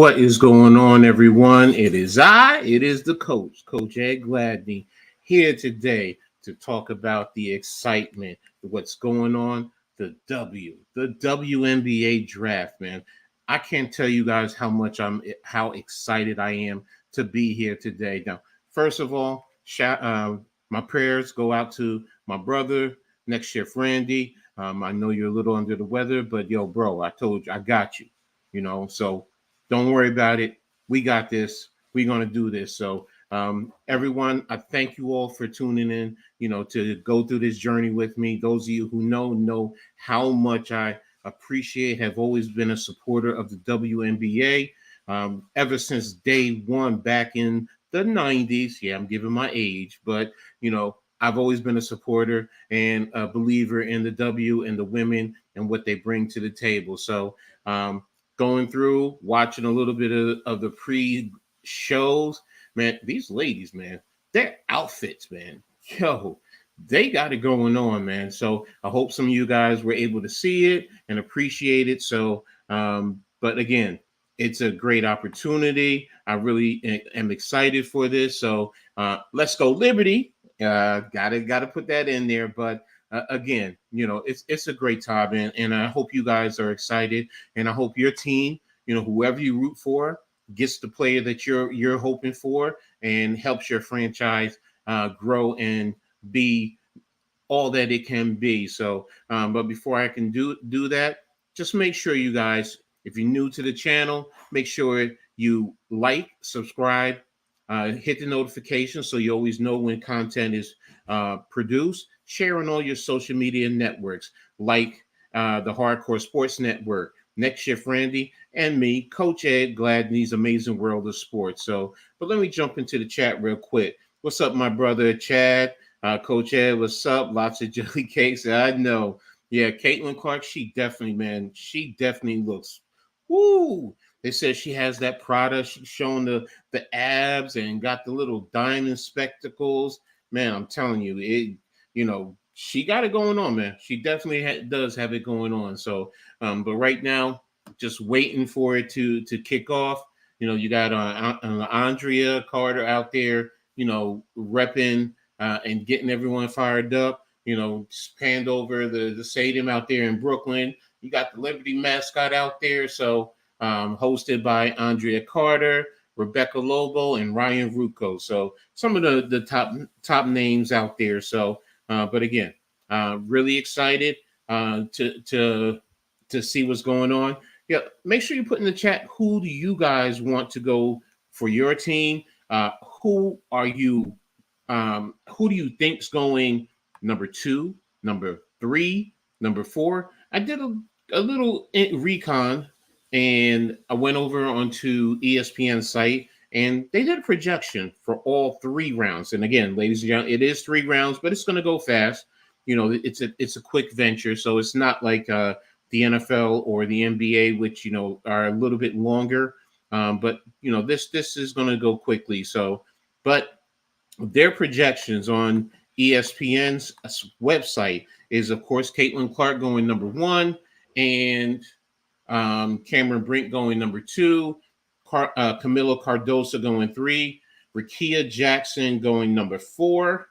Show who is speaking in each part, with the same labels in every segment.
Speaker 1: What is going on, everyone? It is the Coach Ed Gladney, here today to talk about the excitement, what's going on, the WNBA Draft, man. I can't tell you guys how excited I am to be here today. Now, first of all, my prayers go out to my brother, next shift Randy. I know you're a little under the weather, but yo, bro, I told you I got you. So don't worry about it. We got this. We're going to do this. So, everyone, I thank you all for tuning in, to go through this journey with me. Those of you who know how much I appreciate, have always been a supporter of the WNBA ever since day one back in the 90s. Yeah, I'm giving my age, but, I've always been a supporter and a believer in the W and the women and what they bring to the table. So, going through, watching a little bit of the pre-shows, man, these ladies, man, their outfits, man, yo, they got it going on, man. So I hope some of you guys were able to see it and appreciate it. So, but again, it's a great opportunity. I really am excited for this. So let's go Liberty. Gotta put that in there. But again, it's a great time, and I hope you guys are excited, and I hope your team, whoever you root for, gets the player that you're hoping for, and helps your franchise grow and be all that it can be. So, but before I can do that, just make sure you guys, if you're new to the channel, make sure you like, subscribe, hit the notification so you always know when content is produced. Share on all your social media networks like the Hardcore Sports Network, Next Shift Randy, and me, Coach Ed Gladney's Amazing World of Sports. So, but let me jump into the chat real quick. What's up, my brother Chad? Coach Ed, what's up? Lots of jelly cakes. I know. Yeah, Caitlin Clark, she definitely looks. Woo! They said she has that Prada. She's showing the abs and got the little diamond spectacles. Man, I'm telling you, she got it going on, man. She definitely does have it going on. So, but right now, just waiting for it to kick off. You got Andrea Carter out there, repping and getting everyone fired up. Just panned over the stadium out there in Brooklyn. You got the Liberty mascot out there. So, hosted by Andrea Carter, Rebecca Lobo, and Ryan Rucco. So some of the top names out there. So, but again, really excited to see what's going on. Yeah, make sure you put in the chat, who do you guys want to go for your team? Who do you think's going number 2, number 3, number 4? I did a little recon, and I went over onto ESPN site, and they did a projection for all 3 rounds. And again, ladies and gentlemen, it is 3 rounds, but it's going to go fast. It's a quick venture, so it's not like the NFL or the NBA, which are a little bit longer. But this is going to go quickly. So, but their projections on ESPN's website is, of course, Caitlin Clark going number 1, and Cameron Brink going number 2, Camila Cardoso going 3, Rickea Jackson going number 4,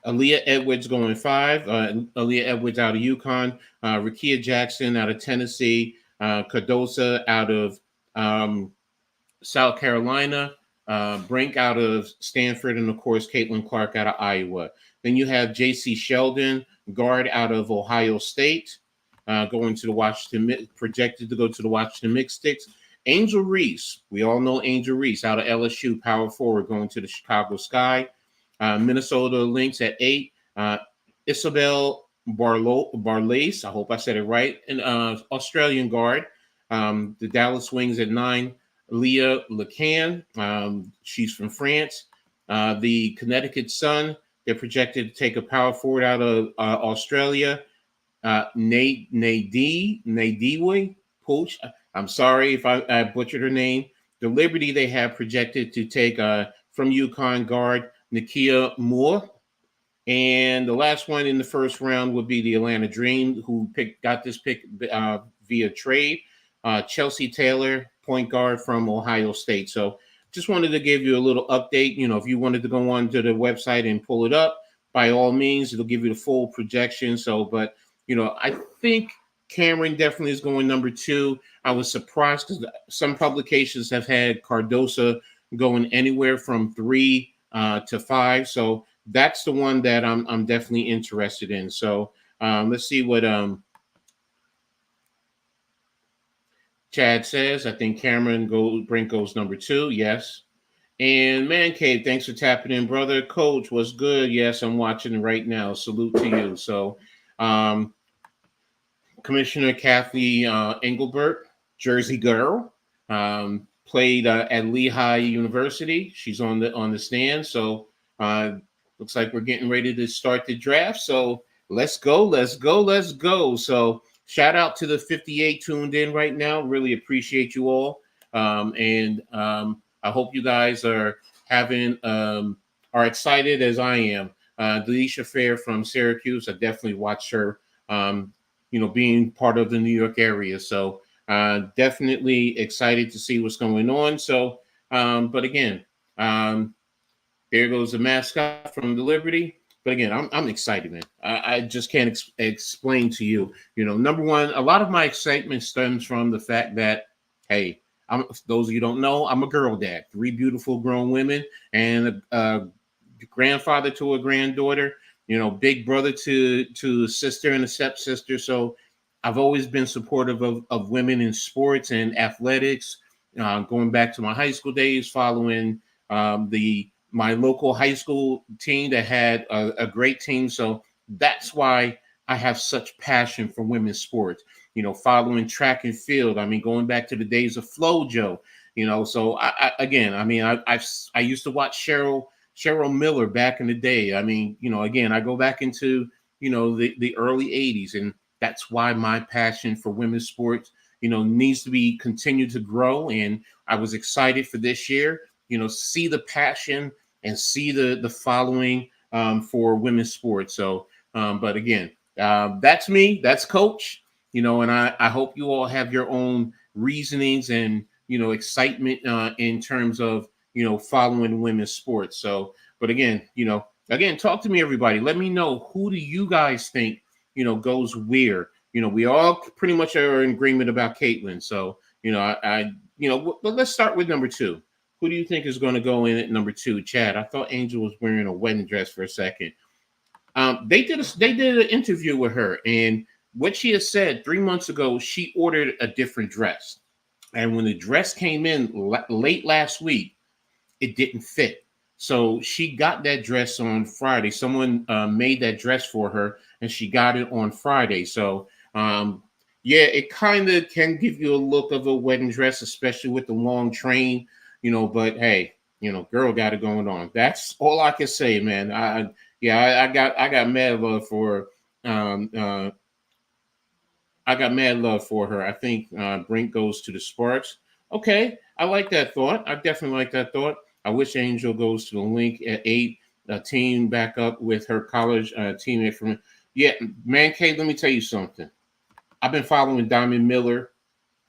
Speaker 1: Aaliyah Edwards going 5, Aaliyah Edwards out of UConn, Rickea Jackson out of Tennessee, Cardoso out of South Carolina, Brink out of Stanford, and of course Caitlin Clark out of Iowa. Then you have J.C. Sheldon, guard out of Ohio State, projected to go to the Washington Mystics. Angel Reese, we all know Angel Reese out of LSU, power forward, going to the Chicago Sky. Minnesota Lynx at 8. Isabel Barlace, I hope I said it right, and Australian guard. The Dallas Wings at 9. Leah Lacan, she's from France. The Connecticut Sun, they're projected to take a power forward out of Australia. Nadiwe Pooch, I'm sorry if I butchered her name. The Liberty, they have projected to take from UConn guard Nakia Moore. And the last one in the first round would be the Atlanta Dream, who got this pick via trade. Chelsea Taylor point guard from Ohio State. So just wanted to give you a little update. If you wanted to go on to the website and pull it up, by all means, it'll give you the full projection. So, but I think Cameron definitely is going number 2. I was surprised because some publications have had Cardoso going anywhere from 3 to 5. So that's the one that I'm definitely interested in. So let's see what Chad says. I think Cameron Brink goes number 2. Yes. And Man Cave, thanks for tapping in, brother. Coach, what's good? Yes, I'm watching right now. Salute to you. So, Commissioner Kathy Engelbert, Jersey girl, played at Lehigh University. She's on the stand. So, looks like we're getting ready to start the draft. So, let's go. So, shout out to the 58 tuned in right now. Really appreciate you all. And I hope you guys are are excited as I am. Delisha Fair from Syracuse, I definitely watched her, being part of the New York area. So definitely excited to see what's going on. So, but again, there goes the mascot from the Liberty. But again, I'm excited, man. I just can't explain to you. Number one, a lot of my excitement stems from the fact that, hey, those of you who don't know, I'm a girl dad, 3 beautiful grown women, and a grandfather to a granddaughter. Big brother to a sister and a stepsister. So I've always been supportive of women in sports and athletics. Going back to my high school days, following my local high school team that had a great team. So that's why I have such passion for women's sports. Following track and field. I mean, going back to the days of FloJo. So I used to watch Cheryl Miller back in the day. I mean, again, I go back into the early 80s, and that's why my passion for women's sports needs to be continued to grow. And I was excited for this year, see the passion and see the following for women's sports. So, but again, that's me. That's Coach. And I hope you all have your own reasonings and, excitement in terms of, following women's sports. So, but again, talk to me, everybody. Let me know, who do you guys think, goes where? We all pretty much are in agreement about Caitlin. So, but let's start with number 2. Who do you think is going to go in at number 2? Chad, I thought Angel was wearing a wedding dress for a second. They did an interview with her, and what she has said 3 months ago, she ordered a different dress. And when the dress came in late last week, it didn't fit. So she got that dress on Friday. Someone made that dress for her, and she got it on Friday. So, it kind of can give you a look of a wedding dress, especially with the long train, but hey, girl got it going on. That's all I can say, man. I got mad love for I got mad love for her. I think Brink goes to the Sparks. Okay, I like that thought. I definitely like that thought. I wish Angel goes to the Link at 8, team back up with her college teammate from. Yeah, man, Kate, let me tell you something. I've been following Diamond Miller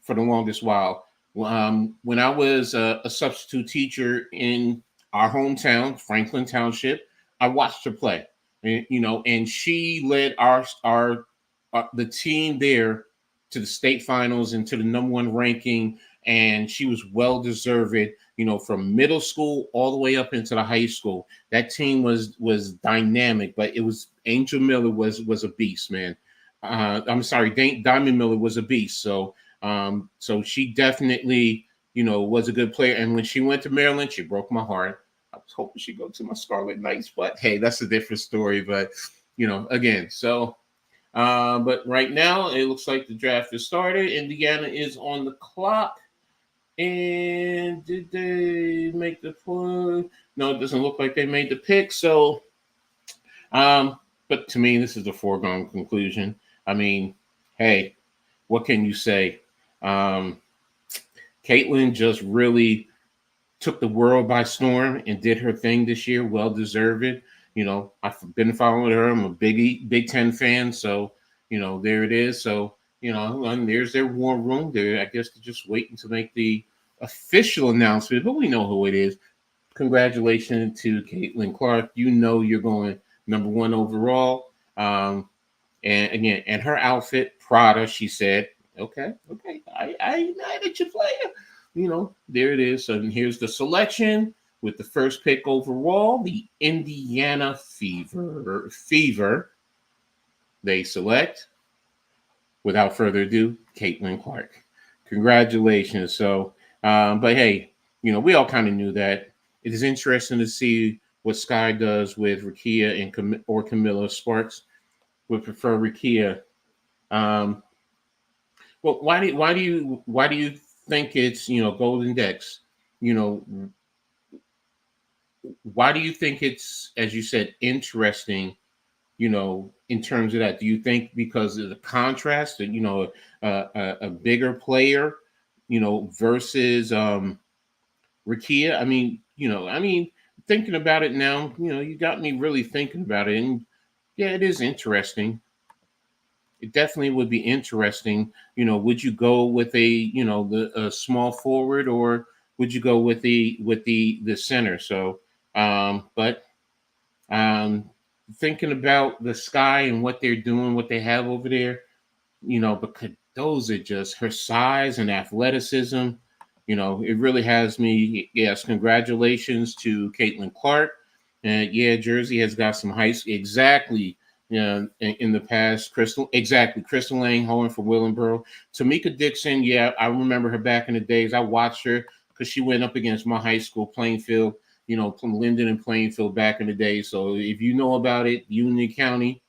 Speaker 1: for the longest while. When I was a substitute teacher in our hometown, Franklin Township, I watched her play. And she led the team there to the state finals and to the number 1 ranking, and she was well deserved. From middle school all the way up into the high school, that team was dynamic. But it was Angel Miller was a beast, man. I'm sorry, Diamond Miller was a beast. So she definitely was a good player. And when she went to Maryland, she broke my heart. I was hoping she'd go to my Scarlet Knights, but hey, that's a different story. But again, so. But right now, it looks like the draft is started. Indiana is on the clock. And did they make the point? No, it doesn't look like they made the pick. So, but to me, this is a foregone conclusion. I mean, hey, what can you say? Caitlin just really took the world by storm and did her thing this year. Well deserved. I've been following her. I'm a Big Ten fan, so there it is. So and there's their war room. I guess they're just waiting to make the official announcement, but we know who it is. Congratulations to Caitlin Clark. You're going #1 overall. And again, and her outfit, Prada, she said, okay, I at you, player. There it is. So here's the selection with the first pick overall, the Indiana Fever. They select, without further ado, Caitlin Clark. Congratulations. So, but hey, we all kind of knew that. It is interesting to see what Sky does with Rakia and Camilla. Sparks would prefer Rakia. Well, why do you think it's Golden Dex? Why do you think it's, as you said, interesting? In terms of that, do you think because of the contrast that a bigger player, versus Rakia? Thinking about it now, you got me really thinking about it, and yeah, it is interesting. It definitely would be interesting. Would you go with a small forward, or would you go with the center? So, but thinking about the Sky and what they're doing, what they have over there, because those are just her size and athleticism. It really has me. Yes, congratulations to Caitlin Clark. And yeah, Jersey has got some heights. Exactly. In the past, Crystal Lang-Hohen from Willingboro. Tamika Dixon, yeah, I remember her back in the days. I watched her because she went up against my high school, Plainfield, from Linden and Plainfield back in the day. So if you know about it, Union County,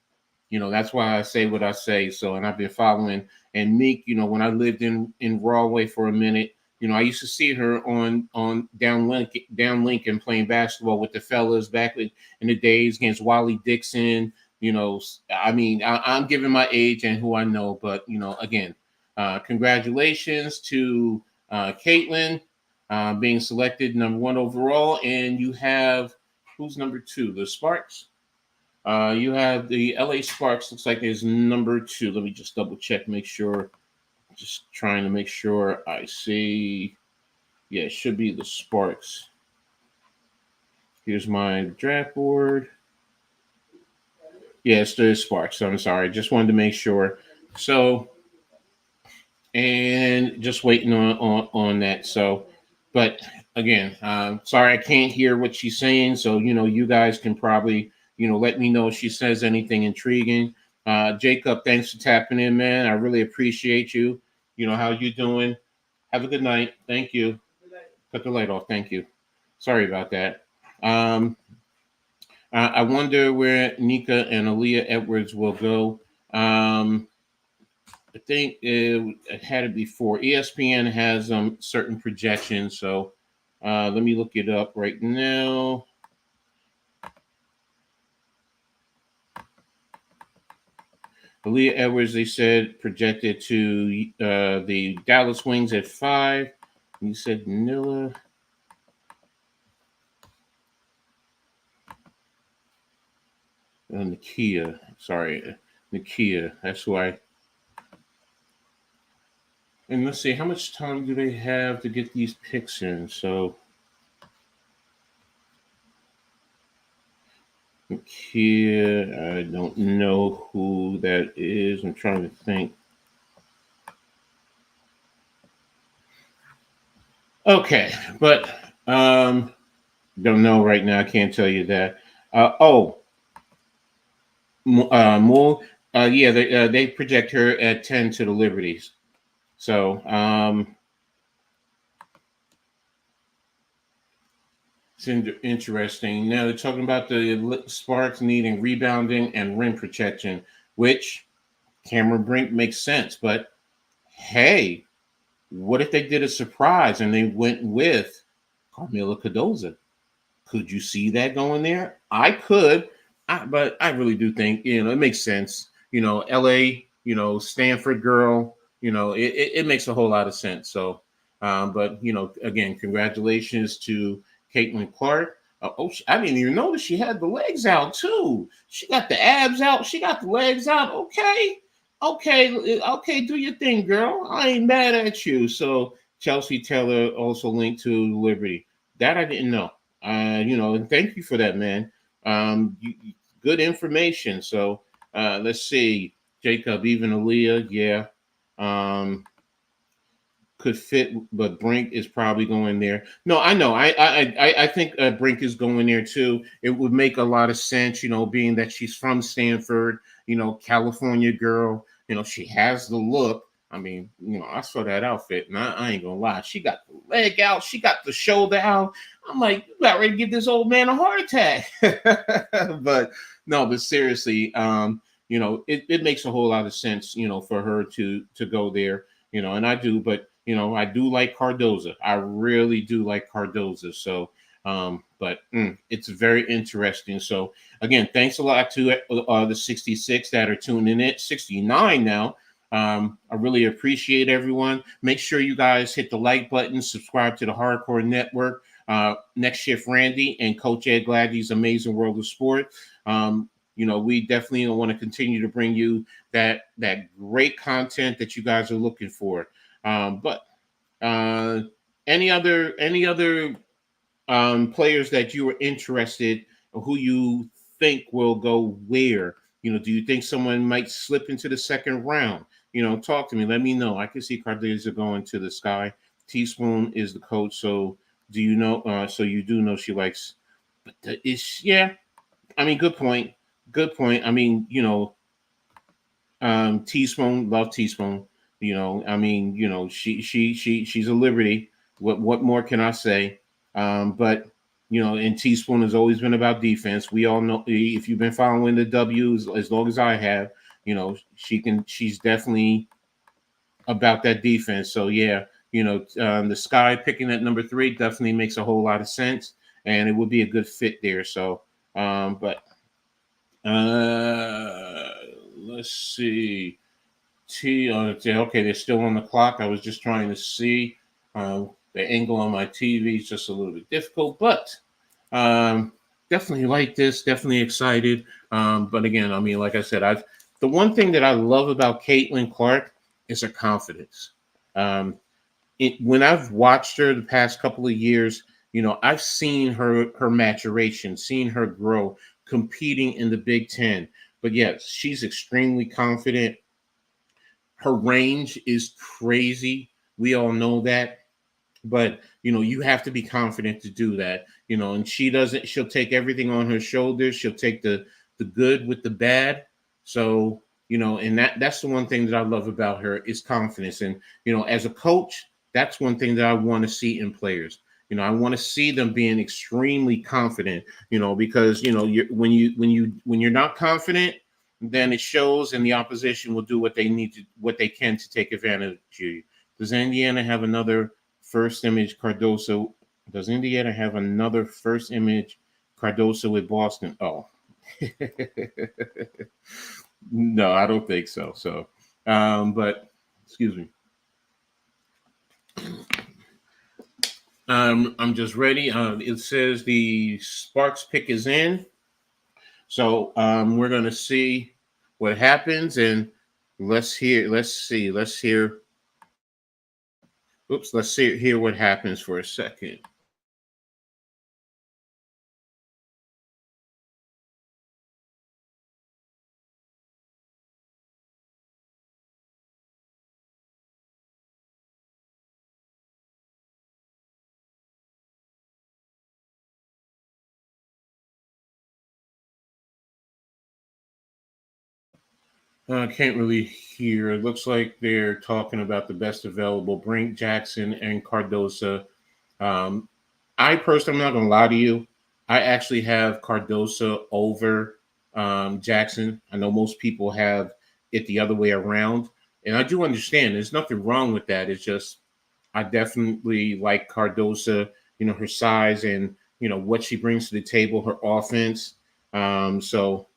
Speaker 1: that's why I say what I say. So, and I've been following. And Meek, when I lived in Rahway for a minute, I used to see her on down Lincoln playing basketball with the fellas back in the days against Wally Dixon. I'm giving my age and who I know, but again, congratulations to Caitlin being selected #1 overall, and you have who's #2? The Sparks. You have the LA Sparks. Looks like is #2. Let me just double check, make sure. Just trying to make sure I see. Yeah, it should be the Sparks. Here's my draft board. Yes, the Sparks. I'm sorry. Just wanted to make sure. So, and just waiting on that. So, but again, sorry I can't hear what she's saying. So, you guys can probably, let me know if she says anything intriguing. Jacob, thanks for tapping in, man. I really appreciate you. How you doing? Have a good night. Thank you. Cut the light off. Thank you. Sorry about that. I wonder where Nika and Aaliyah Edwards will go. I think it had it before. ESPN has certain projections, so let me look it up right now. Aaliyah Edwards, they said, projected to the Dallas Wings at 5. You said Nilla. Nakia. Sorry, Nakia. That's who I. And let's see, how much time do they have to get these picks in? So, Nakia, I don't know who that is. I'm trying to think. Okay, but don't know right now. I can't tell you that. Moore. Yeah, they project her at 10 to the Liberties. So it's interesting. Now they're talking about the Sparks needing rebounding and rim protection, which Cameron Brink makes sense. But hey, what if they did a surprise and they went with Carmela Cardoza? Could you see that going there? I could, but I really do think it makes sense. LA, Stanford girl, it makes a whole lot of sense. So, but again, congratulations to Caitlin Clark. I didn't even notice she had the legs out too. She got the abs out. She got the legs out. Okay. Okay, do your thing, girl. I ain't mad at you. So Chelsea Taylor also linked to Liberty. That I didn't know. And thank you for that, man. Good information. So let's see, Jacob, even Aaliyah, yeah. Um, could fit, but Brink is probably going there. No, I know. I think Brink is going there too. It would make a lot of sense, being that she's from Stanford, California girl. She has the look. I mean, I saw that outfit, and I ain't gonna lie. She got the leg out. She got the shoulder out. I'm like, you got ready to give this old man a heart attack. But no, but seriously, it makes a whole lot of sense, for her to go there, and I do, but I do like Cardoza. I really do like Cardoza. So, but it's very interesting. So, again, thanks a lot to the 66 that are tuning in. 69 now. I really appreciate everyone. Make sure you guys hit the like button, subscribe to the Hardcore Network. Next Shift Randy and Coach Ed Gladney's Amazing World of Sport. We definitely want to continue to bring you that great content that you guys are looking for. But any other players that you were interested, or who you think will go where? Do you think someone might slip into the second round? Talk to me. Let me know. I can see Cardoza going to the Sky. Teaspoon is the coach, so do you know? So you do know she likes. But yeah. I mean, good point. Good point. I mean, Teaspoon, love Teaspoon. She's a Liberty. What more can I say? But and Teaspoon has always been about defense. We all know, if you've been following the W's as long as I have, she's definitely about that defense. So yeah, the Sky picking at number 3 definitely makes a whole lot of sense, and it would be a good fit there. So, but let's see. Okay, they're still on the clock. I was just trying to see. The angle on my TV is just a little bit difficult, but definitely like this. Definitely excited. But again, I mean, like I said, the one thing that I love about Caitlin Clark is her confidence. When I've watched her the past couple of years, I've seen her maturation, seen her grow, competing in the Big Ten. But yes, she's extremely confident. Her range is crazy. We all know that. But you have to be confident to do that. And she'll take everything on her shoulders. She'll take the good with the bad. So, and that's the one thing that I love about her is confidence. And, as a coach, that's one thing that I want to see in players. I want to see them being extremely confident, because, when you're not confident, then it shows, and the opposition will do what they can to take advantage of you. Does Indiana have another first image Cardoso? Does Indiana have another first image Cardoso with Boston? Oh, no, I don't think so. So, but excuse me. I'm just ready. It says the Sparks pick is in. So we're gonna see what happens, and let's hear. Oops, let's hear what happens for a second. I can't really hear. It looks like they're talking about the best available. Brink, Jackson, and Cardosa. Um, I personally, I'm not going to lie to you. I actually have Cardosa over Jackson. I know most people have it the other way around. And I do understand there's nothing wrong with that. It's just I definitely like Cardosa, her size and, what she brings to the table, her offense. So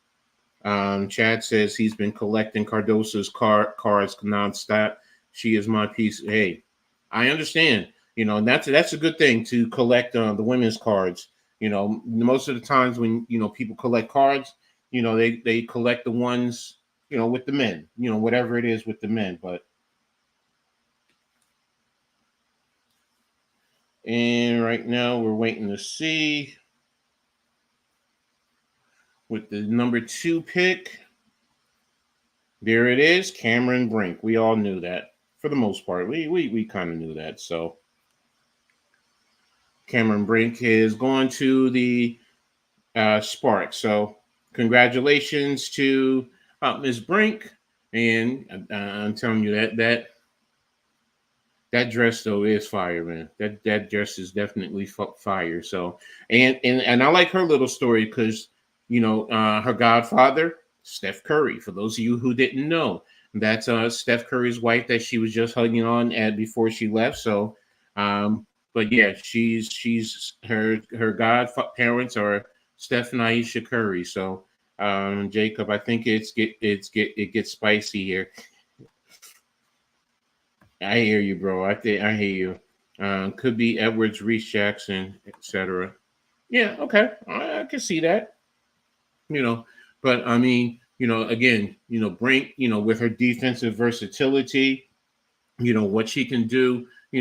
Speaker 1: Chad says he's been collecting Cardosa's cards nonstop. She is my piece. Hey, I understand. And that's a good thing to collect the women's cards. Most of the times when people collect cards, they collect the ones with the men, whatever it is with the men. And right now we're waiting to see with the number 2 pick. There it is, Cameron Brink. We all knew that for the most part. We kind of knew that. So Cameron Brink is going to the Sparks. So congratulations to Ms. Brink. And I'm telling you that dress though is fire, man. That dress is definitely fire. So and I like her little story because her godfather Steph Curry. For those of you who didn't know, that's Steph Curry's wife that she was just hugging on at before she left. So, but yeah, she's her godparents are Steph and Aisha Curry. So, Jacob, I think it gets spicy here. I hear you, bro. I hear you. Could be Edwards, Reese Jackson, etc. Yeah, okay, I can see that. But I mean, again, Brink, with her defensive versatility, what she can do. I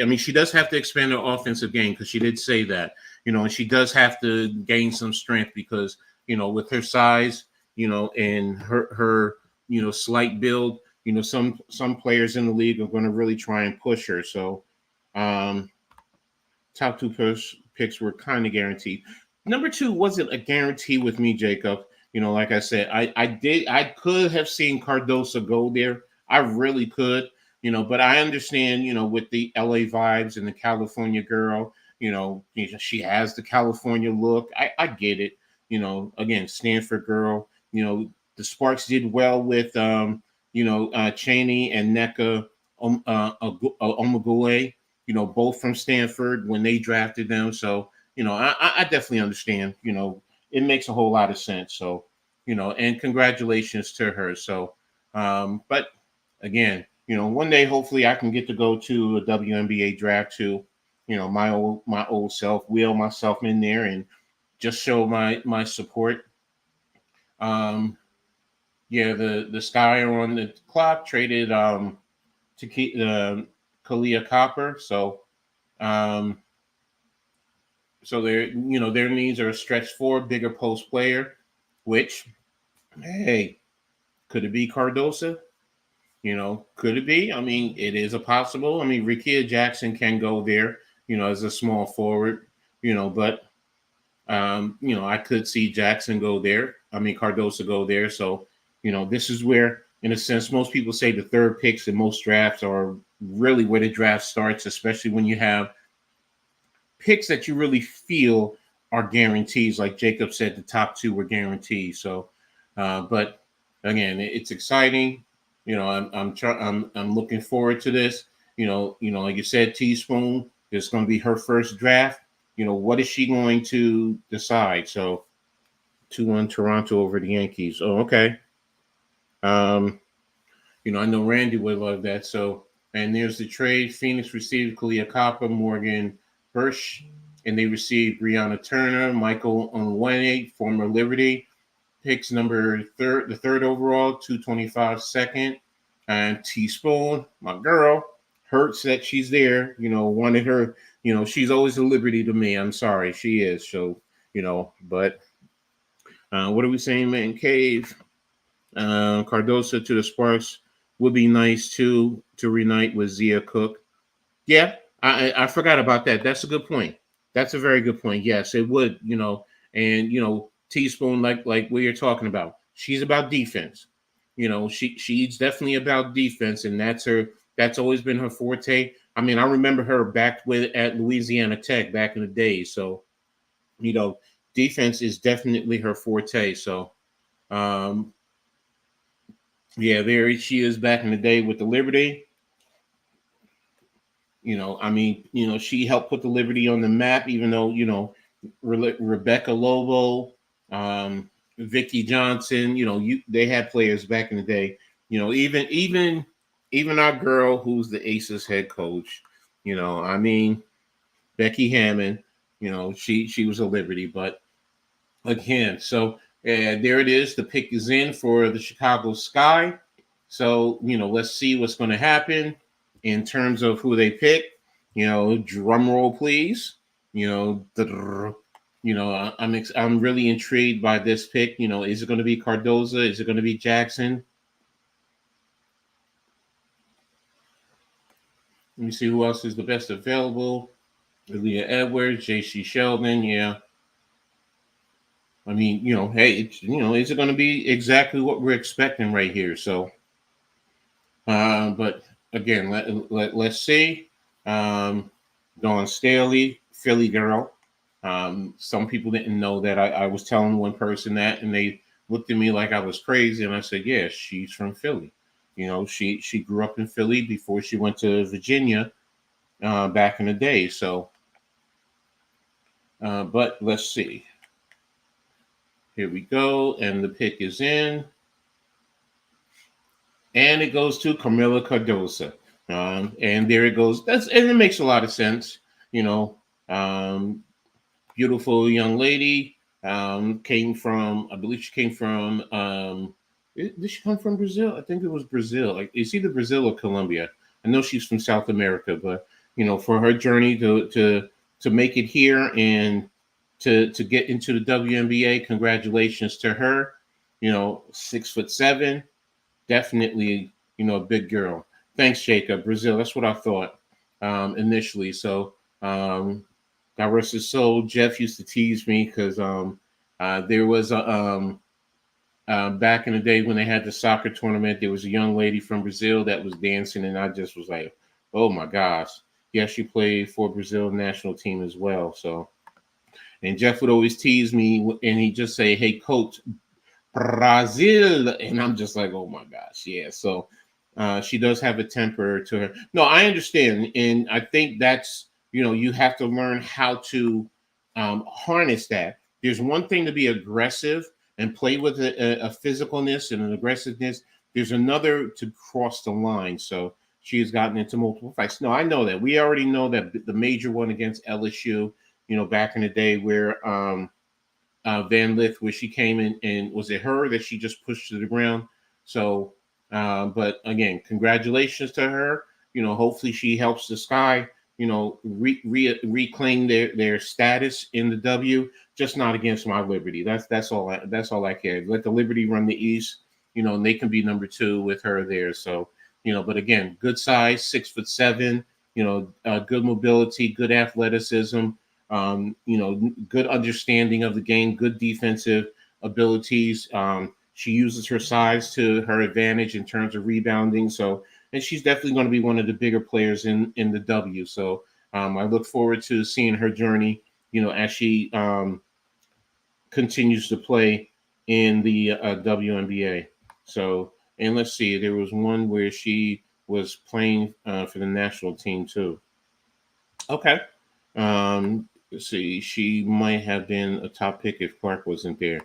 Speaker 1: mean, she does have to expand her offensive game because she did say that. And she does have to gain some strength because with her size, and her slight build. Some players in the league are going to really try and push her. So, top 2 picks were kind of guaranteed. Number 2 wasn't a guarantee with me, Jacob. Like I said, I could have seen Cardoso go there. I really could, but I understand, with the LA vibes and the California girl, she has the California look. I get it. Again, Stanford girl, the Sparks did well with, Cheney and Nneka Omagule, both from Stanford when they drafted them. So, I definitely understand, it makes a whole lot of sense. So, and congratulations to her. So, but again, one day, hopefully I can get to go to a WNBA draft too. My old self, wheel myself in there and just show my support. Yeah, the Sky on the clock traded to keep Kalia Copper. So their needs are a stretch 4, bigger post player, which, hey, could it be Cardosa? Could it be? I mean, it is a possible. I mean, Rickea Jackson can go there, as a small forward, but I could see Jackson go there. I mean, Cardosa go there. So, this is where, in a sense, most people say the 3rd picks in most drafts are really where the draft starts, especially when you have picks that you really feel are guarantees. Like Jacob said, the top 2 were guarantees. So, but again, it's exciting. I'm looking forward to this. Like you said, Teaspoon, it's going to be her first draft. What is she going to decide? So 2-1 Toronto over the Yankees. Oh, okay. I know Randy would love that. So, and there's the trade. Phoenix received Kalia Copper, Morgan Bursch, and they received Brianna Turner, Michael Onwene, former Liberty, picks the 3rd overall, 225 second, and Teaspoon, my girl, hurts that she's there. Wanted her. She's always a Liberty to me. I'm sorry, she is. So, but what are we saying, man? Cave, Cardosa to the Sparks would be nice too to reunite with Zia Cook. Yeah, I forgot about that. That's a good point. That's a very good point. Yes, it would. And Teaspoon, like what you're talking about. She's about defense. She's definitely about defense, and that's always been her forte. I mean, I remember her back at Louisiana Tech back in the day. So, defense is definitely her forte. So, yeah, there she is back in the day with the Liberty. I mean, she helped put the Liberty on the map, even though, Rebecca Lobo, Vicky Johnson, they had players back in the day, even our girl who's the Aces head coach, I mean, Becky Hammond, she was a Liberty, but again, so And there it is. The pick is in for the Chicago Sky. So, let's see what's going to happen in terms of who they pick. Drum roll, please. I'm really intrigued by this pick. Is it going to be Cardoza? Is it going to be Jackson? Let me see who else is the best available. Aaliyah Edwards, J.C. Sheldon. Yeah. I mean, hey, is it going to be exactly what we're expecting right here? So, but again, let's see. Dawn Staley, Philly girl. Some people didn't know that. I was telling one person that, and they looked at me like I was crazy. And I said, yeah, she's from Philly. She grew up in Philly before she went to Virginia back in the day. So, but let's see. Here we go. And the pick is in. And it goes to Camila Cardoza. And there it goes. And it makes a lot of sense. Beautiful young lady. Came from, I believe she came from, did she come from Brazil? I think it was Brazil. Like, it's either Brazil or Colombia. I know she's from South America, but for her journey to make it here and to get into the WNBA, congratulations to her. 6'7", definitely a big girl. Thanks, Jacob. Brazil. That's what I thought initially. So. God rest his soul. Jeff used to tease me because there was a back in the day when they had the soccer tournament, there was a young lady from Brazil that was dancing, and I just was like, oh my gosh. Yeah, she played for Brazil national team as well. So, and Jeff would always tease me, and he'd just say, hey, coach, Brazil. And I'm just like, oh my gosh. Yeah. So she does have a temper to her. No, I understand. And I think that's, you have to learn how to harness that. There's one thing to be aggressive and play with a physicalness and an aggressiveness. There's another to cross the line. So she has gotten into multiple fights. No, I know that. We already know that the major one against LSU, back in the day where Van Lith, where she came in, and was it her that she just pushed to the ground? So, but again, congratulations to her. Hopefully she helps the Sky, reclaim their status in the W. Just not against my Liberty. That's all I care. Let the Liberty run the East. And they can be number 2 with her there. So, but again, good size, 6'7". Good mobility, good athleticism. Good understanding of the game, good defensive abilities. She uses her size to her advantage in terms of rebounding. So, and she's definitely going to be one of the bigger players in the W. So, I look forward to seeing her journey, as she continues to play in the WNBA. So, and let's see, there was one where she was playing for the national team too. Okay. Let's see, she might have been a top pick if Clark wasn't there.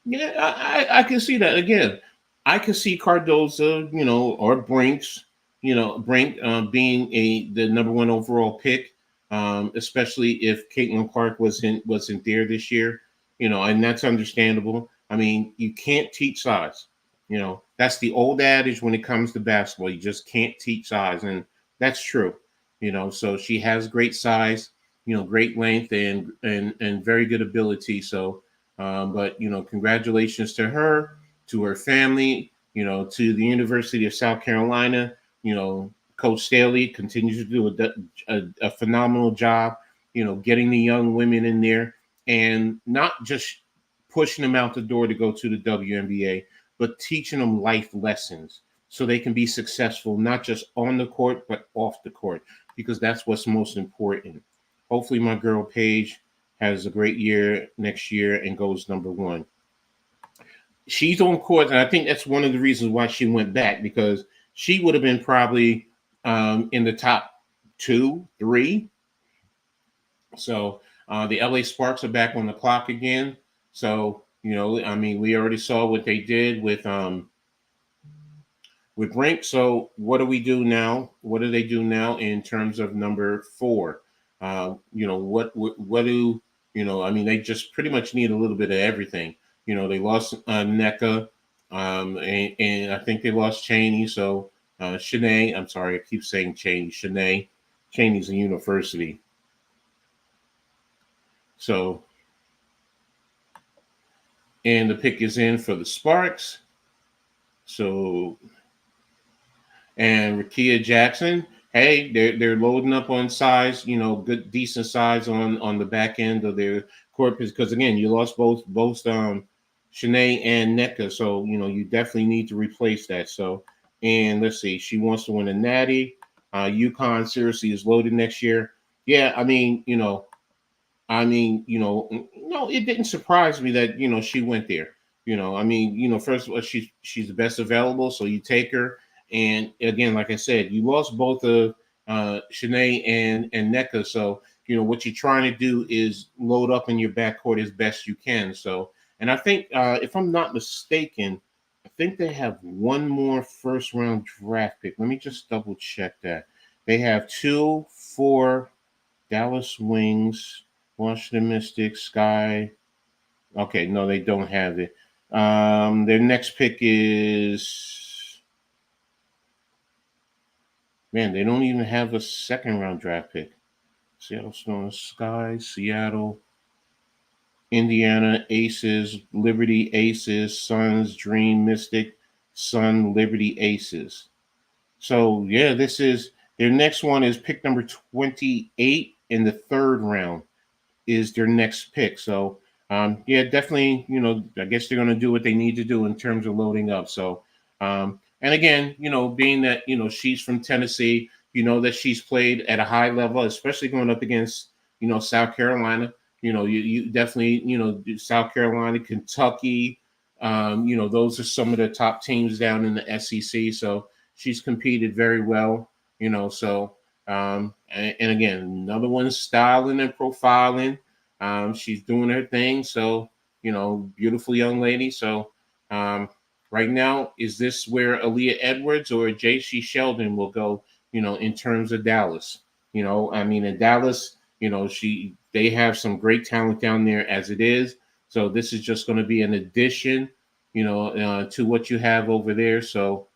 Speaker 1: Yeah, I can see that. Again, I can see Cardoza, or Brinks, Brink being the number 1 overall pick, especially if Caitlin Clark wasn't there this year, and that's understandable. I mean, you can't teach size. That's the old adage when it comes to basketball. You just can't teach size, and that's true. So she has great size, great length and very good ability. So, but congratulations to her, to her family, to the University of South Carolina. Coach Staley continues to do a phenomenal job, getting the young women in there and not just pushing them out the door to go to the WNBA, but teaching them life lessons so they can be successful, not just on the court, but off the court, because that's what's most important. Hopefully my girl Paige has a great year next year and goes number 1. She's on court, and I think that's one of the reasons why she went back, because she would have been probably in the top 2, 3. So the LA Sparks are back on the clock again. So, I mean, we already saw what they did with Brink. So what do we do now? What do they do now in terms of number 4? What do I mean, they just pretty much need a little bit of everything. They lost NECA, and I think they lost Cheney. So Shanae, I'm sorry, I keep saying Cheney. Shanae, Cheney's a university. So, and the pick is in for the Sparks. So, and Rakia Jackson, hey, they're loading up on size, good decent size on the back end of their court because again, you lost both Shanae and NECA, so you definitely need to replace that. So, and let's see, she wants to win a natty. UConn seriously is loaded next year. Yeah, no, it didn't surprise me that she went there. First of all, she's the best available, so you take her. And again, like I said, you lost both of Shanae and NECA, so what you're trying to do is load up in your backcourt as best you can. So, and I think if I'm not mistaken, I think they have one more first round draft pick. Let me just double check that. They have 2 for Dallas Wings, Washington Mystics, Sky. Okay, no, they don't have it. Their next pick is, man, they don't even have a second round draft pick. Seattle Storm, Sky, Seattle, Indiana, Aces, Liberty, Aces, Suns, Dream, Mystic, Sun, Liberty, Aces. So, yeah, this is their next one is pick number 28 in the third round is their next pick. So, yeah, definitely, I guess they're going to do what they need to do in terms of loading up. So, and again, being that, she's from Tennessee, that she's played at a high level, especially going up against, South Carolina. You definitely, South Carolina, Kentucky, those are some of the top teams down in the SEC. So she's competed very well, so, and again, another one styling and profiling. She's doing her thing. So, beautiful young lady. So, right now, is this where Aaliyah Edwards or J.C. Sheldon will go, in terms of Dallas? In Dallas, they have some great talent down there as it is. So this is just going to be an addition, to what you have over there. So,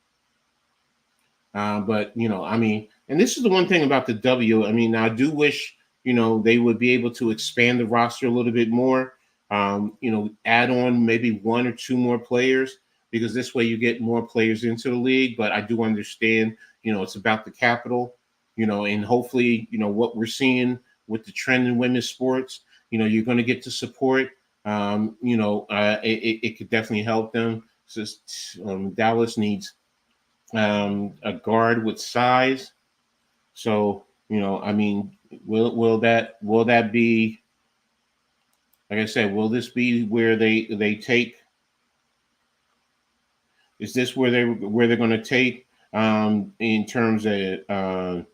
Speaker 1: but and this is the one thing about the W. I do wish they would be able to expand the roster a little bit more. Add on maybe 1 or 2 more players because this way you get more players into the league. But I do understand, it's about the capital, and hopefully, what we're seeing with the trend in women's sports, you're going to get to support. It could definitely help them. So, Dallas needs a guard with size. So, will that be, like I said, will this be where they take? Is this where they're going to take in terms of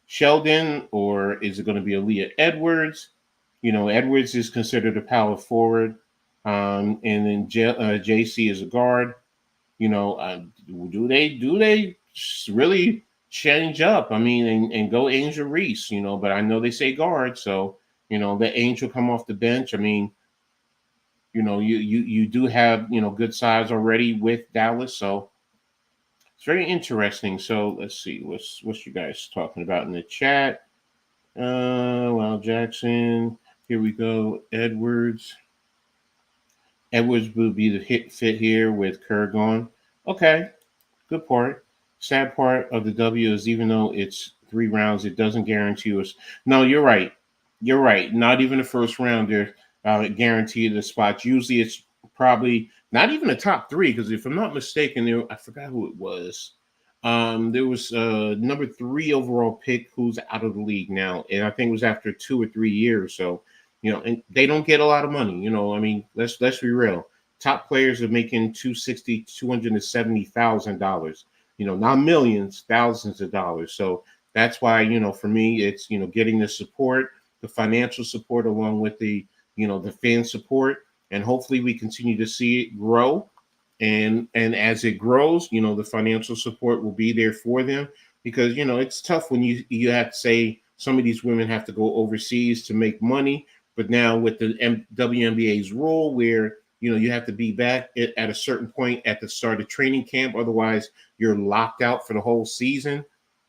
Speaker 1: Sheldon, or is it going to be Aaliyah Edwards? Edwards is considered a power forward, and then JC is a guard. Do they really change up? And go Angel Reese, but I know they say guard, so let Angel come off the bench. You do have good size already with Dallas, so it's very interesting. So let's see what's you guys talking about in the chat. Well, Jackson, here we go. Edwards will be the hit fit here with Kerr gone. Okay, good part. Sad part of the W is even though it's 3 rounds, it doesn't guarantee us. No, you're right. You're right. Not even the first rounder guaranteed the spots. Usually it's probably not even the top 3 because if I'm not mistaken, I forgot who it was. There was number 3 overall pick who's out of the league now, and I think it was after 2 or 3 years. So, and they don't get a lot of money. Let's be real. Top players are making $270,000. Not millions, thousands of dollars. So that's why for me, it's getting the support, the financial support, along with the the fan support, and hopefully we continue to see it grow. And as it grows, the financial support will be there for them because it's tough when you have to say some of these women have to go overseas to make money. But now with the WNBA's rule, where you have to be back at a certain point at the start of training camp, otherwise you're locked out for the whole season.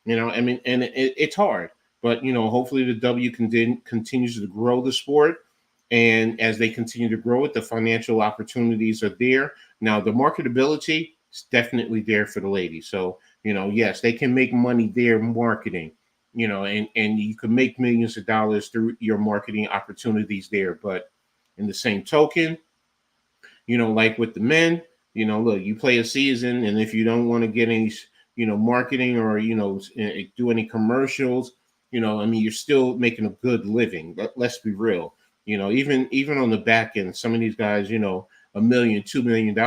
Speaker 1: I mean, and it's hard. But hopefully the W continues to grow the sport, and as they continue to grow it, the financial opportunities are there. Now the marketability is definitely there for the ladies. So yes, they can make money there marketing. And you can make millions of dollars through your marketing opportunities there. But in the same token, like with the men, look, you play a season, and if you don't want to get any, marketing or, do any commercials, I mean, you're still making a good living. Let's be real. Even on the back end, some of these guys, $1 million, $2 million.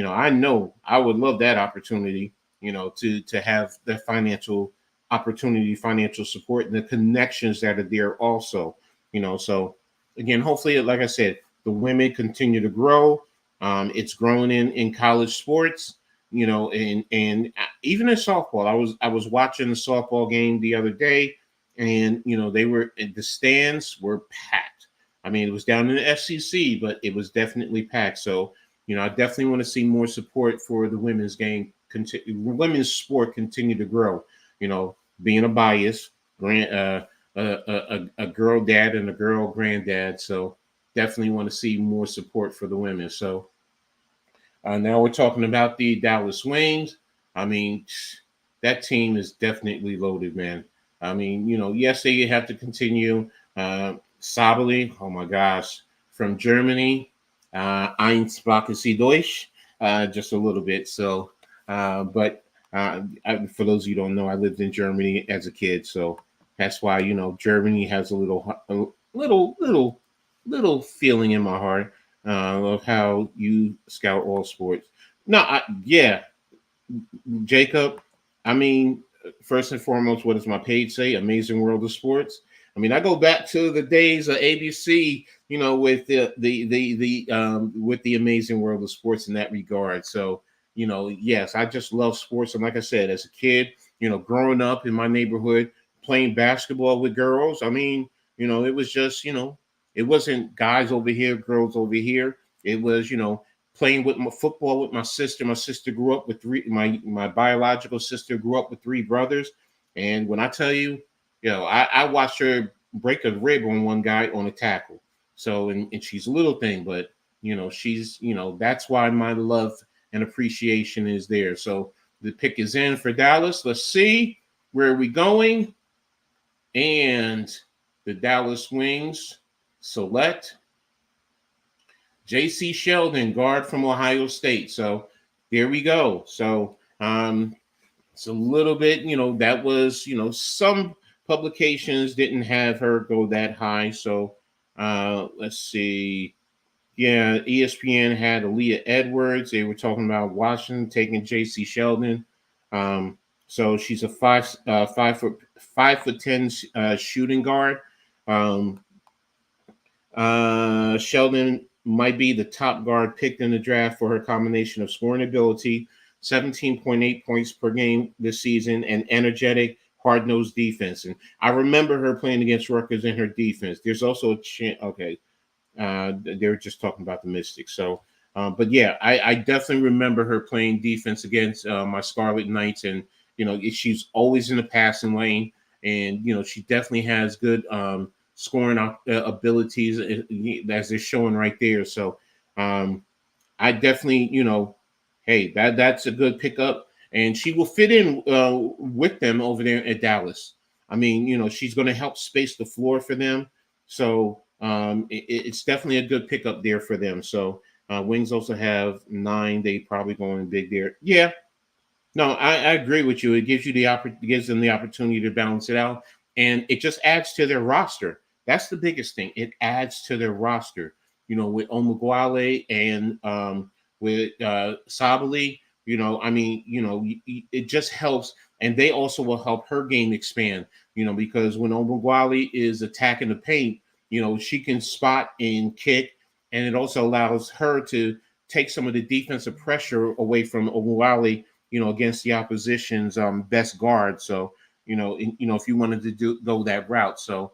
Speaker 1: I know I would love that opportunity, to have the financial opportunity, financial support, and the connections that are there also. So again, hopefully, like I said, the women continue to grow. It's growing in college sports, and even in softball. I was watching the softball game the other day, and the stands were packed. I mean, it was down in the FCC, but it was definitely packed. So I definitely want to see more support for the women's game. Women's sport continue to grow. Being a bias, a girl dad and a girl granddad. So definitely want to see more support for the women. So now we're talking about the Dallas Wings. I mean, that team is definitely loaded, man. I mean, yes, they have to continue. Sabali, oh my gosh, from Germany. Ein sprach sie Deutsch, just a little bit. So, but for those of you who don't know, I lived in Germany as a kid, so that's why Germany has a little feeling in my heart of how you scout all sports. No, yeah, Jacob. I mean, first and foremost, what does my page say? Amazing World of Sports. I mean, I go back to the days of ABC, with with the Amazing World of Sports in that regard. So, yes, I just love sports, and like I said, as a kid, growing up in my neighborhood, playing basketball with girls. I mean, it was just, it wasn't guys over here, girls over here. It was, playing with my football with my sister. My sister grew up with my biological sister grew up with three brothers. And when I tell you, I watched her break a rib on one guy on a tackle. So, and she's a little thing, but, she's, that's why my love and appreciation is there. So the pick is in for Dallas. Let's see, where are we going? And the Dallas Wings select J.C. Sheldon, guard from Ohio State. So there we go. So it's a little bit, that was, some publications didn't have her go that high. So let's see. Yeah, ESPN had Aaliyah Edwards. They were talking about Washington taking J.C. Sheldon. So she's a 5'10" shooting guard. Sheldon might be the top guard picked in the draft for her combination of scoring ability, 17.8 points per game this season, and energetic, hard-nosed defense. And I remember her playing against Rutgers in her defense. There's also a chance. Okay, they were just talking about the Mystics. So, but yeah, I definitely remember her playing defense against my Scarlet Knights, and she's always in the passing lane, and she definitely has good scoring abilities as they're showing right there. So, I definitely, hey, that's a good pickup, and she will fit in with them over there at Dallas. I mean, she's going to help space the floor for them. So it's definitely a good pickup there for them. So Wings also have 9. They probably going big there. Yeah, no, I agree with you. It gives you gives them the opportunity to balance it out, and it just adds to their roster. That's the biggest thing. It adds to their roster. With Omuguale and with Sabali. I mean, it just helps, and they also will help her game expand. Because when Omuguale is attacking the paint, she can spot and kick, and it also allows her to take some of the defensive pressure away from Omuguale, against the opposition's best guard. So, if you wanted to go that route. So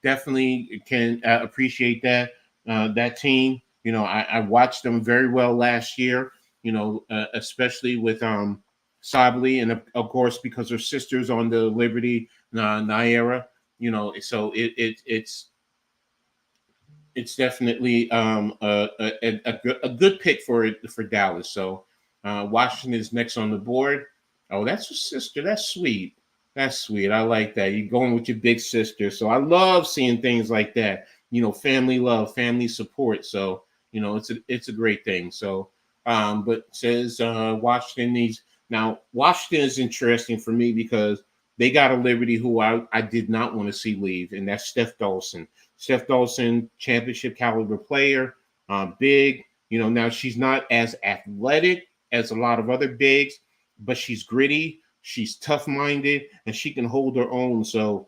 Speaker 1: Definitely can appreciate that that team. I watched them very well last year. Especially with Sably, and of course because her sister's on the Liberty, Naira. So it's definitely a good pick for Dallas. So Washington is next on the board. Oh, that's your sister. That's sweet. That's sweet. I like that. You're going with your big sister. So I love seeing things like that. Family love, family support. So it's a great thing. So, but it says Washington needs. Now Washington is interesting for me because they got a Liberty who I did not want to see leave, and that's Steph Dawson. Steph Dawson, championship caliber player, big. Now she's not as athletic as a lot of other bigs, but she's gritty, she's tough minded, and she can hold her own. So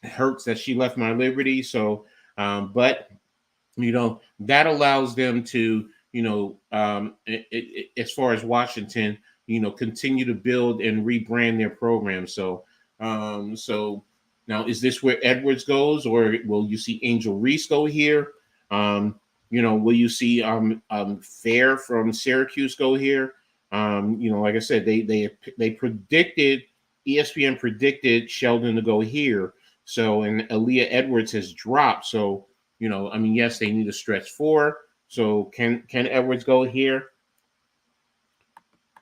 Speaker 1: it hurts that she left my Liberty. So, but that allows them to, as far as Washington, continue to build and rebrand their program. So now, is this where Edwards goes, or will you see Angel Reese go here? Will you see Fair from Syracuse go here? Like I said, they predicted, ESPN predicted Sheldon to go here. So, and Aaliyah Edwards has dropped. So, yes, they need a stretch four. So can Edwards go here?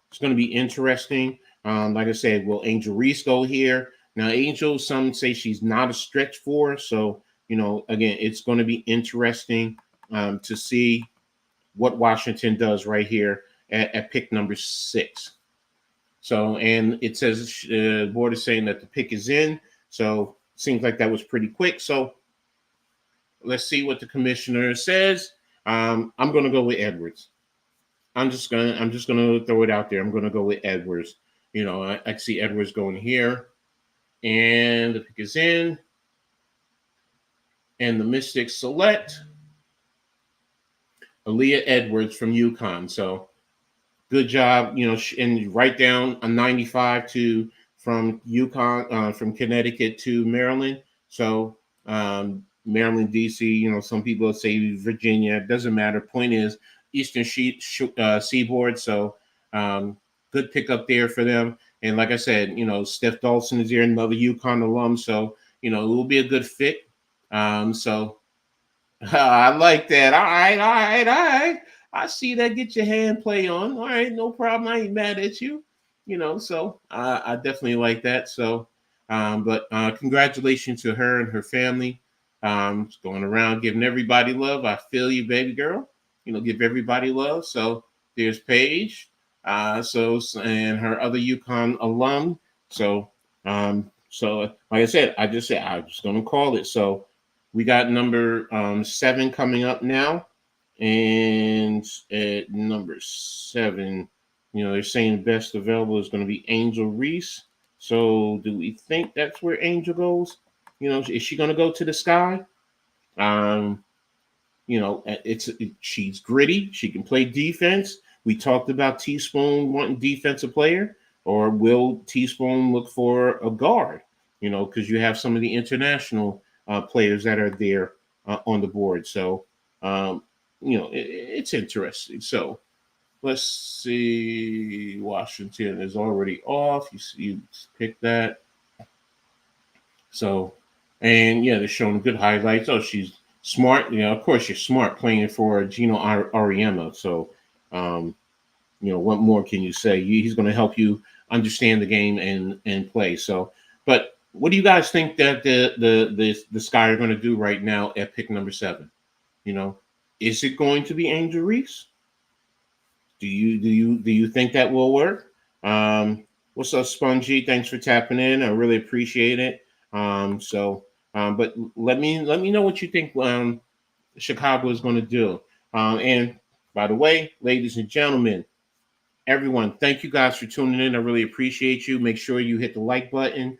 Speaker 1: It's going to be interesting. Like I said, will Angel Reese go here? Now, Angel, some say she's not a stretch four. So, again, it's going to be interesting to see what Washington does right here at pick number 6. So, and it says the board is saying that the pick is in. So, seems like that was pretty quick. So, let's see what the commissioner says. I'm going to go with Edwards. I'm just gonna throw it out there. I'm gonna go with Edwards. I see Edwards going here, and the pick is in, and the Mystics select Aaliyah Edwards from UConn. So good job, and write down a 95 from UConn, from Connecticut to Maryland. So Maryland, DC. Some people say Virginia. It doesn't matter. Point is, Eastern Seaboard. So good pick up there for them. And like I said, Steph Dawson is here, another UConn alum. So, it will be a good fit. So I like that. All right. I see that. Get your hand play on. All right, no problem. I ain't mad at you. So I definitely like that. So, but congratulations to her and her family. Going around giving everybody love. I feel you, baby girl. Give everybody love. So there's Paige. And her other UConn alum. So like I said, I'm just gonna call it. So we got number 7 coming up now. And at number 7, they're saying best available is going to be Angel Reese. So do we think that's where Angel goes? Is she going to go to the sky? She's gritty. She can play defense. We talked about Teaspoon wanting defensive player, or will Teaspoon look for a guard? Because you have some of the international players that are there on the board. So, it's interesting. So let's see. Washington is already off. You pick that. So, and yeah, they're showing good highlights. Oh, she's smart. Of course, you're smart playing for Gino Auriemma. So, what more can you say? He's going to help you understand the game and play. So, but what do you guys think that the Sky are going to do right now at pick number 7? Is it going to be Angel Reese? Do you think that will work? What's up, Spongy? Thanks for tapping in. I really appreciate it. But let me know what you think Chicago is going to do. And by the way, ladies and gentlemen, everyone, thank you guys for tuning in. I really appreciate you. Make sure you hit the like button.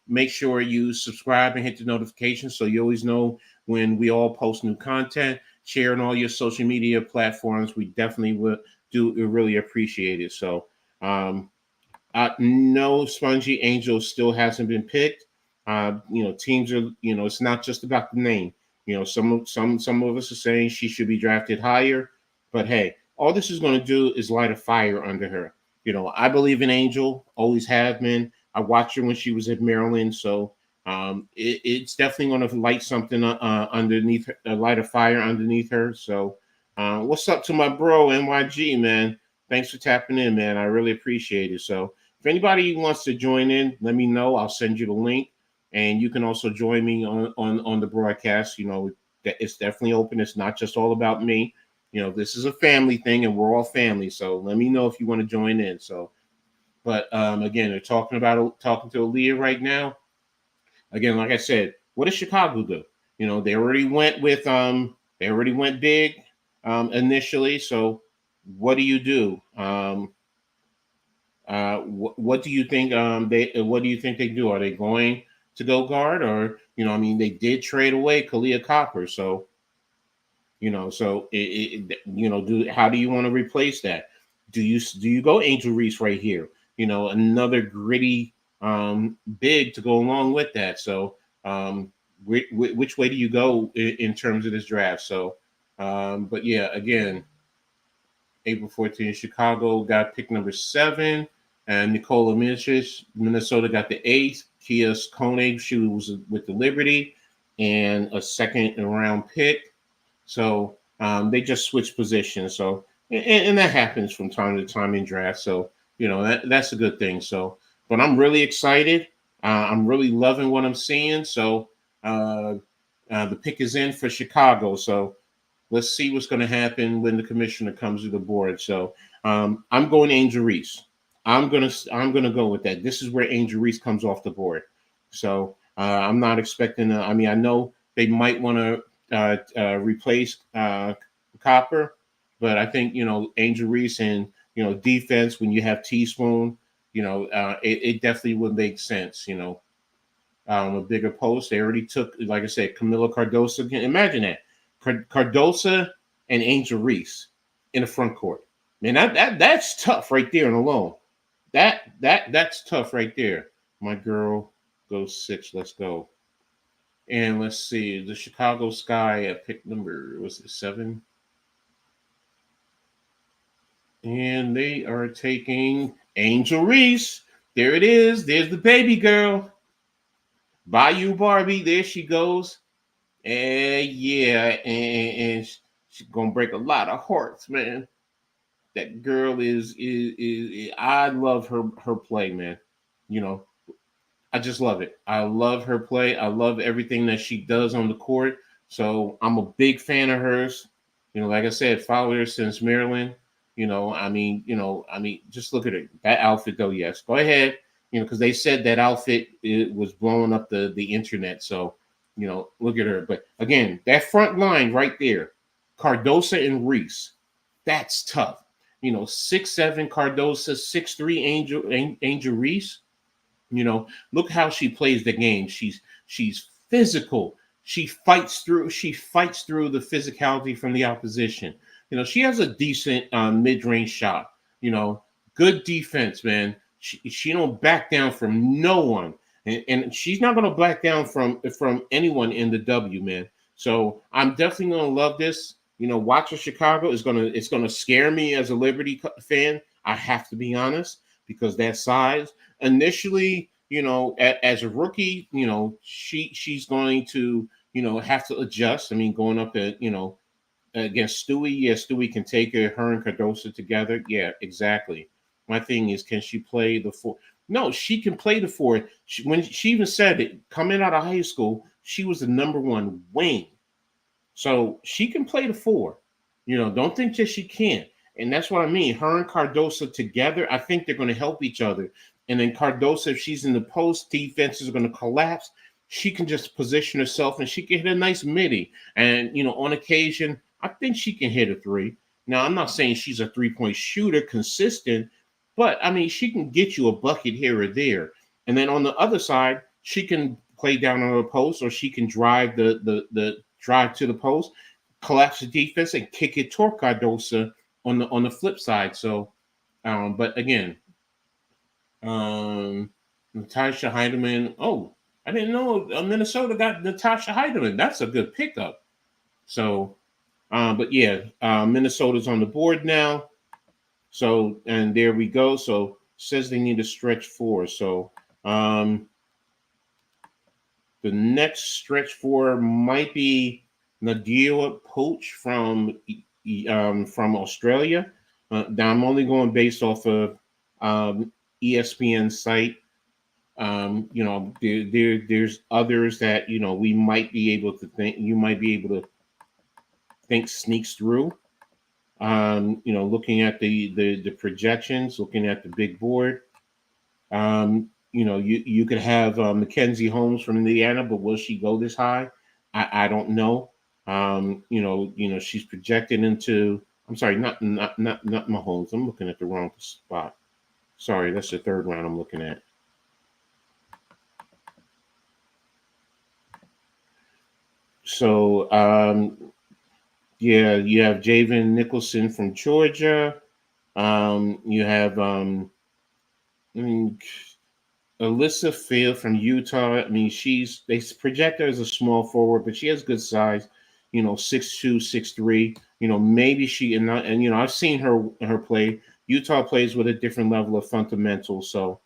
Speaker 1: Make sure you subscribe and hit the notifications so you always know when we all post new content. Share on all your social media platforms. We definitely will really appreciate it. So, no, Spongy Angel still hasn't been picked. Teams are, it's not just about the name. Some of us are saying she should be drafted higher, but hey, all this is going to do is light a fire under her. I believe in Angel, always have been. I watched her when she was at Maryland, so it's definitely going to light something underneath her, light a fire underneath her. So, what's up to my bro NYG, man? Thanks for tapping in, man. I really appreciate it. So, if anybody wants to join in, let me know. I'll send you the link, and you can also join me on the broadcast. It's definitely open. It's not just all about me. This is a family thing, and we're all family. So let me know if you want to join in. So, but again, they're talking to Aaliyah right now. Again, like I said, what does Chicago do? They already went big initially. So what do you do? What do you think what do you think they do? Are they going to go guard, or they did trade away Kalia Copper, so how do you want to replace that? Do you go Angel Reese right here? Another gritty big to go along with that. So which way do you go in terms of this draft? So but yeah, again, April 14th, Chicago got pick number 7, and Nicola Mincic, Minnesota got the 8th. Kia Kone, she was with the Liberty, and a second round pick. So they just switched positions. So and that happens from time to time in drafts. So that's a good thing. So, but I'm really excited. I'm really loving what I'm seeing. So the pick is in for Chicago. So let's see what's going to happen when the commissioner comes to the board. So I'm going Angel Reese. I'm gonna go with that. This is where Angel Reese comes off the board. So I'm not expecting. I know they might want to replace Copper, but I think Angel Reese and defense when you have Teaspoon, it definitely would make sense. A bigger post. They already took, like I said, Camila Cardoso. Imagine that. Cardosa and Angel Reese in the front court. Man, that's tough right there and alone. That's tough right there. My girl goes 6. Let's go. And let's see. The Chicago Sky at pick number, was it 7? And they are taking Angel Reese. There it is. There's the baby girl. Bayou Barbie. There she goes. And she's gonna break a lot of hearts, man. That girl is I love her play, man. I just love it. I love her play. I love everything that she does on the court. So I'm a big fan of hers. Like I said, followed her since Maryland. Just look at it. That outfit, though. Yes, go ahead. Because they said that outfit was blowing up the internet. So look at her. But again, that front line right there, Cardosa and Reese, that's tough. 6'7" Cardosa, 6'3" Angel Reese. Look how she plays the game. She's physical. She fights through the physicality from the opposition. She has a decent mid-range shot. Good defense, man. She don't back down from no one. And she's not going to back down from anyone in the W, man. So I'm definitely going to love this. Watching Chicago it's going to scare me as a Liberty fan. I have to be honest, because that size initially, as a rookie, she's going to, have to adjust. Going up at, against Stewie. Yeah, Stewie can take her and Cardosa together. Yeah, exactly. My thing is, can she play the 4? No, she can play the 4. When she even said it, coming out of high school, she was the number 1 wing. So she can play the 4. Don't think that she can't. And that's what I mean. Her and Cardosa together, I think they're going to help each other. And then Cardosa, if she's in the post, defenses are going to collapse. She can just position herself and she can hit a nice midi. And, on occasion, I think she can hit a 3. Now, I'm not saying she's a 3-point shooter, consistent, but, she can get you a bucket here or there. And then on the other side, she can play down on the post, or she can drive the drive to the post, collapse the defense, and kick it toward Cardosa on the flip side. So, but again, Natasha Heidemann. Oh, I didn't know Minnesota got Natasha Heidemann. That's a good pickup. So, but yeah, Minnesota's on the board now. So, and there we go. So, says they need a stretch four. So, the next stretch four might be Nadia Poach from Australia. Now, I'm only going based off of ESPN site. There's others that we might be able to think. You might be able to think sneaks through. Looking at the projections, looking at the big board. You could have Mackenzie Holmes from Indiana, but will she go this high? I don't know. She's projected into. I'm sorry, not Mahomes. I'm looking at the wrong spot. Sorry, that's the third round I'm looking at. So, yeah, you have Javen Nicholson from Georgia. You have Alyssa Field from Utah. I mean, they project her as a small forward, but she has good size. 6'2", 6'3". Maybe she and I've seen her play. Utah plays with a different level of fundamentals. So,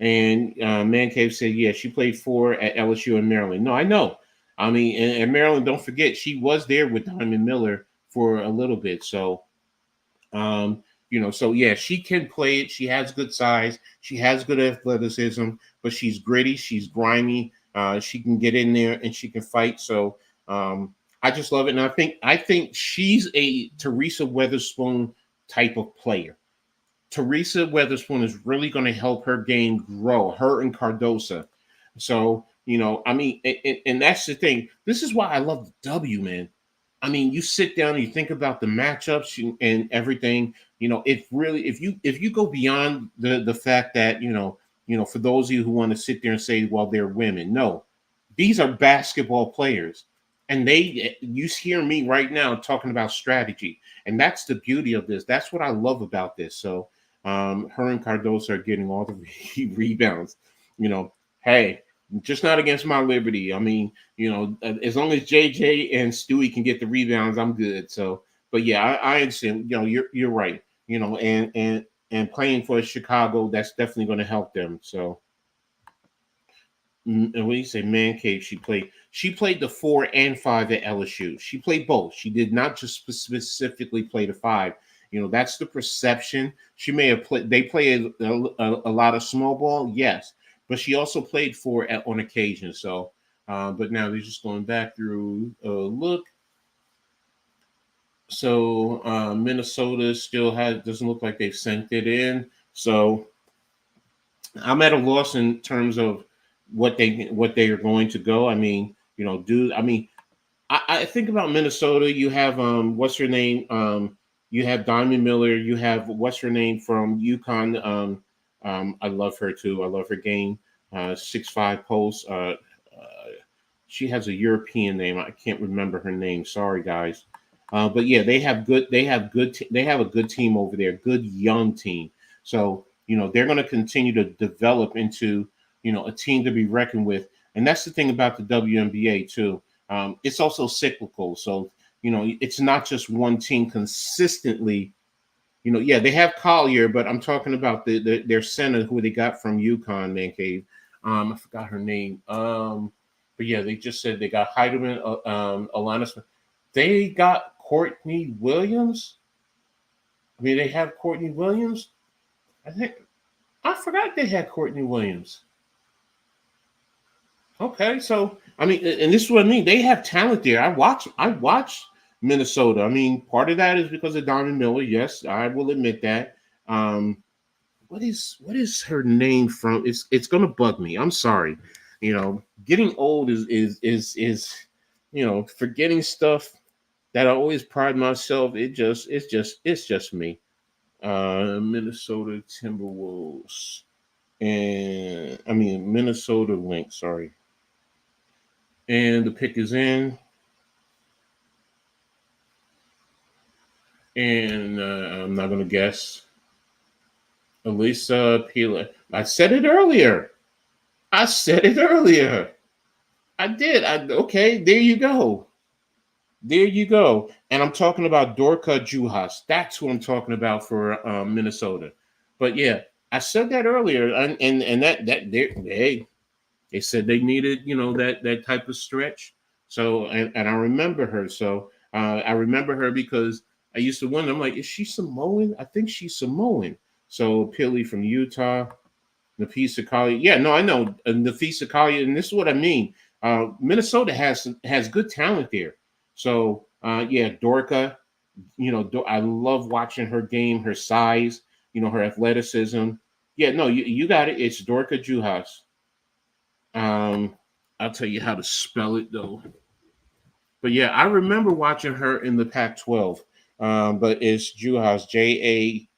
Speaker 1: and Man Cave said, yeah, she played 4 at LSU and Maryland. No, I know. I mean, and Maryland, don't forget, she was there with Diamond Miller for a little bit. So, so yeah, she can play it. She has good size. She has good athleticism, but she's gritty. She's grimy. She can get in there and she can fight. So I just love it. And I think she's a Teresa Weatherspoon type of player. Teresa Weatherspoon is really going to help her game grow, her and Cardosa. So, I mean, and that's the thing. This is why I love the W, man. I mean, you sit down and you think about the matchups and everything. It really, if you go beyond the fact that for those of you who want to sit there and say, well, they're women, no, these are basketball players, and you hear me right now talking about strategy, and that's the beauty of this. That's what I love about this. So, her and Cardoso are getting all the rebounds. Hey, just not against my Liberty. I mean, as long as JJ and Stewie can get the rebounds, I'm good. So, but yeah, I understand. You're right. And playing for Chicago, that's definitely going to help them. So, and when you say Man Cave, she played the 4 and 5 at LSU. She played both. She did not just specifically play the 5. That's the perception. She may have played. They play a lot of small ball, yes, but she also played 4 on occasion. So, but now they're just going back through look. So Minnesota still doesn't look like they've sent it in. So I'm at a loss in terms of what they are going to go. I mean, I think about Minnesota. You have what's her name? You have Diamond Miller. You have what's her name from UConn. I love her too. I love her game. 6'5" post. She has a European name. I can't remember her name. Sorry, guys. But yeah, they have a good team over there. Good young team. So they're going to continue to develop into a team to be reckoned with. And that's the thing about the WNBA too. It's also cyclical. So, it's not just one team consistently. Yeah, they have Collier, but I'm talking about their center who they got from UConn, Man Cave. I forgot her name. But yeah, they just said they got Heidemann, Alana Smith. They got Courtney Williams. I mean, they have Courtney Williams. I forgot they had Courtney Williams. Okay, so I mean, and this is what I mean. They have talent there. I watch Minnesota. I mean, part of that is because of Diamond Miller. Yes, I will admit that. What is her name from? It's gonna bug me. I'm sorry. Getting old is forgetting stuff that I always pride myself. It's just me. Minnesota Timberwolves, and I mean Minnesota Lynx. Sorry. And the pick is in. And I'm not going to guess. Elisa Pila. I said it earlier. I said it earlier. I did. Okay, there you go. There you go. And I'm talking about Dorka Juhas. That's who I'm talking about for Minnesota. But yeah, I said that earlier, and that they said they needed that type of stretch. So and I remember her. So I remember her because I used to wonder. I'm like, is she Samoan? I think she's Samoan. So Pilly from Utah. Nafisa Collier. Yeah, no, I know Nafisa Collier, and this is what I mean. Minnesota has good talent there. So yeah, Dorka. I love watching her game, her size, her athleticism. Yeah, no, you got it. It's Dorka Juhas. I'll tell you how to spell it though. But yeah, I remember watching her in the Pac-12. But it's Juhas, Juhaszz.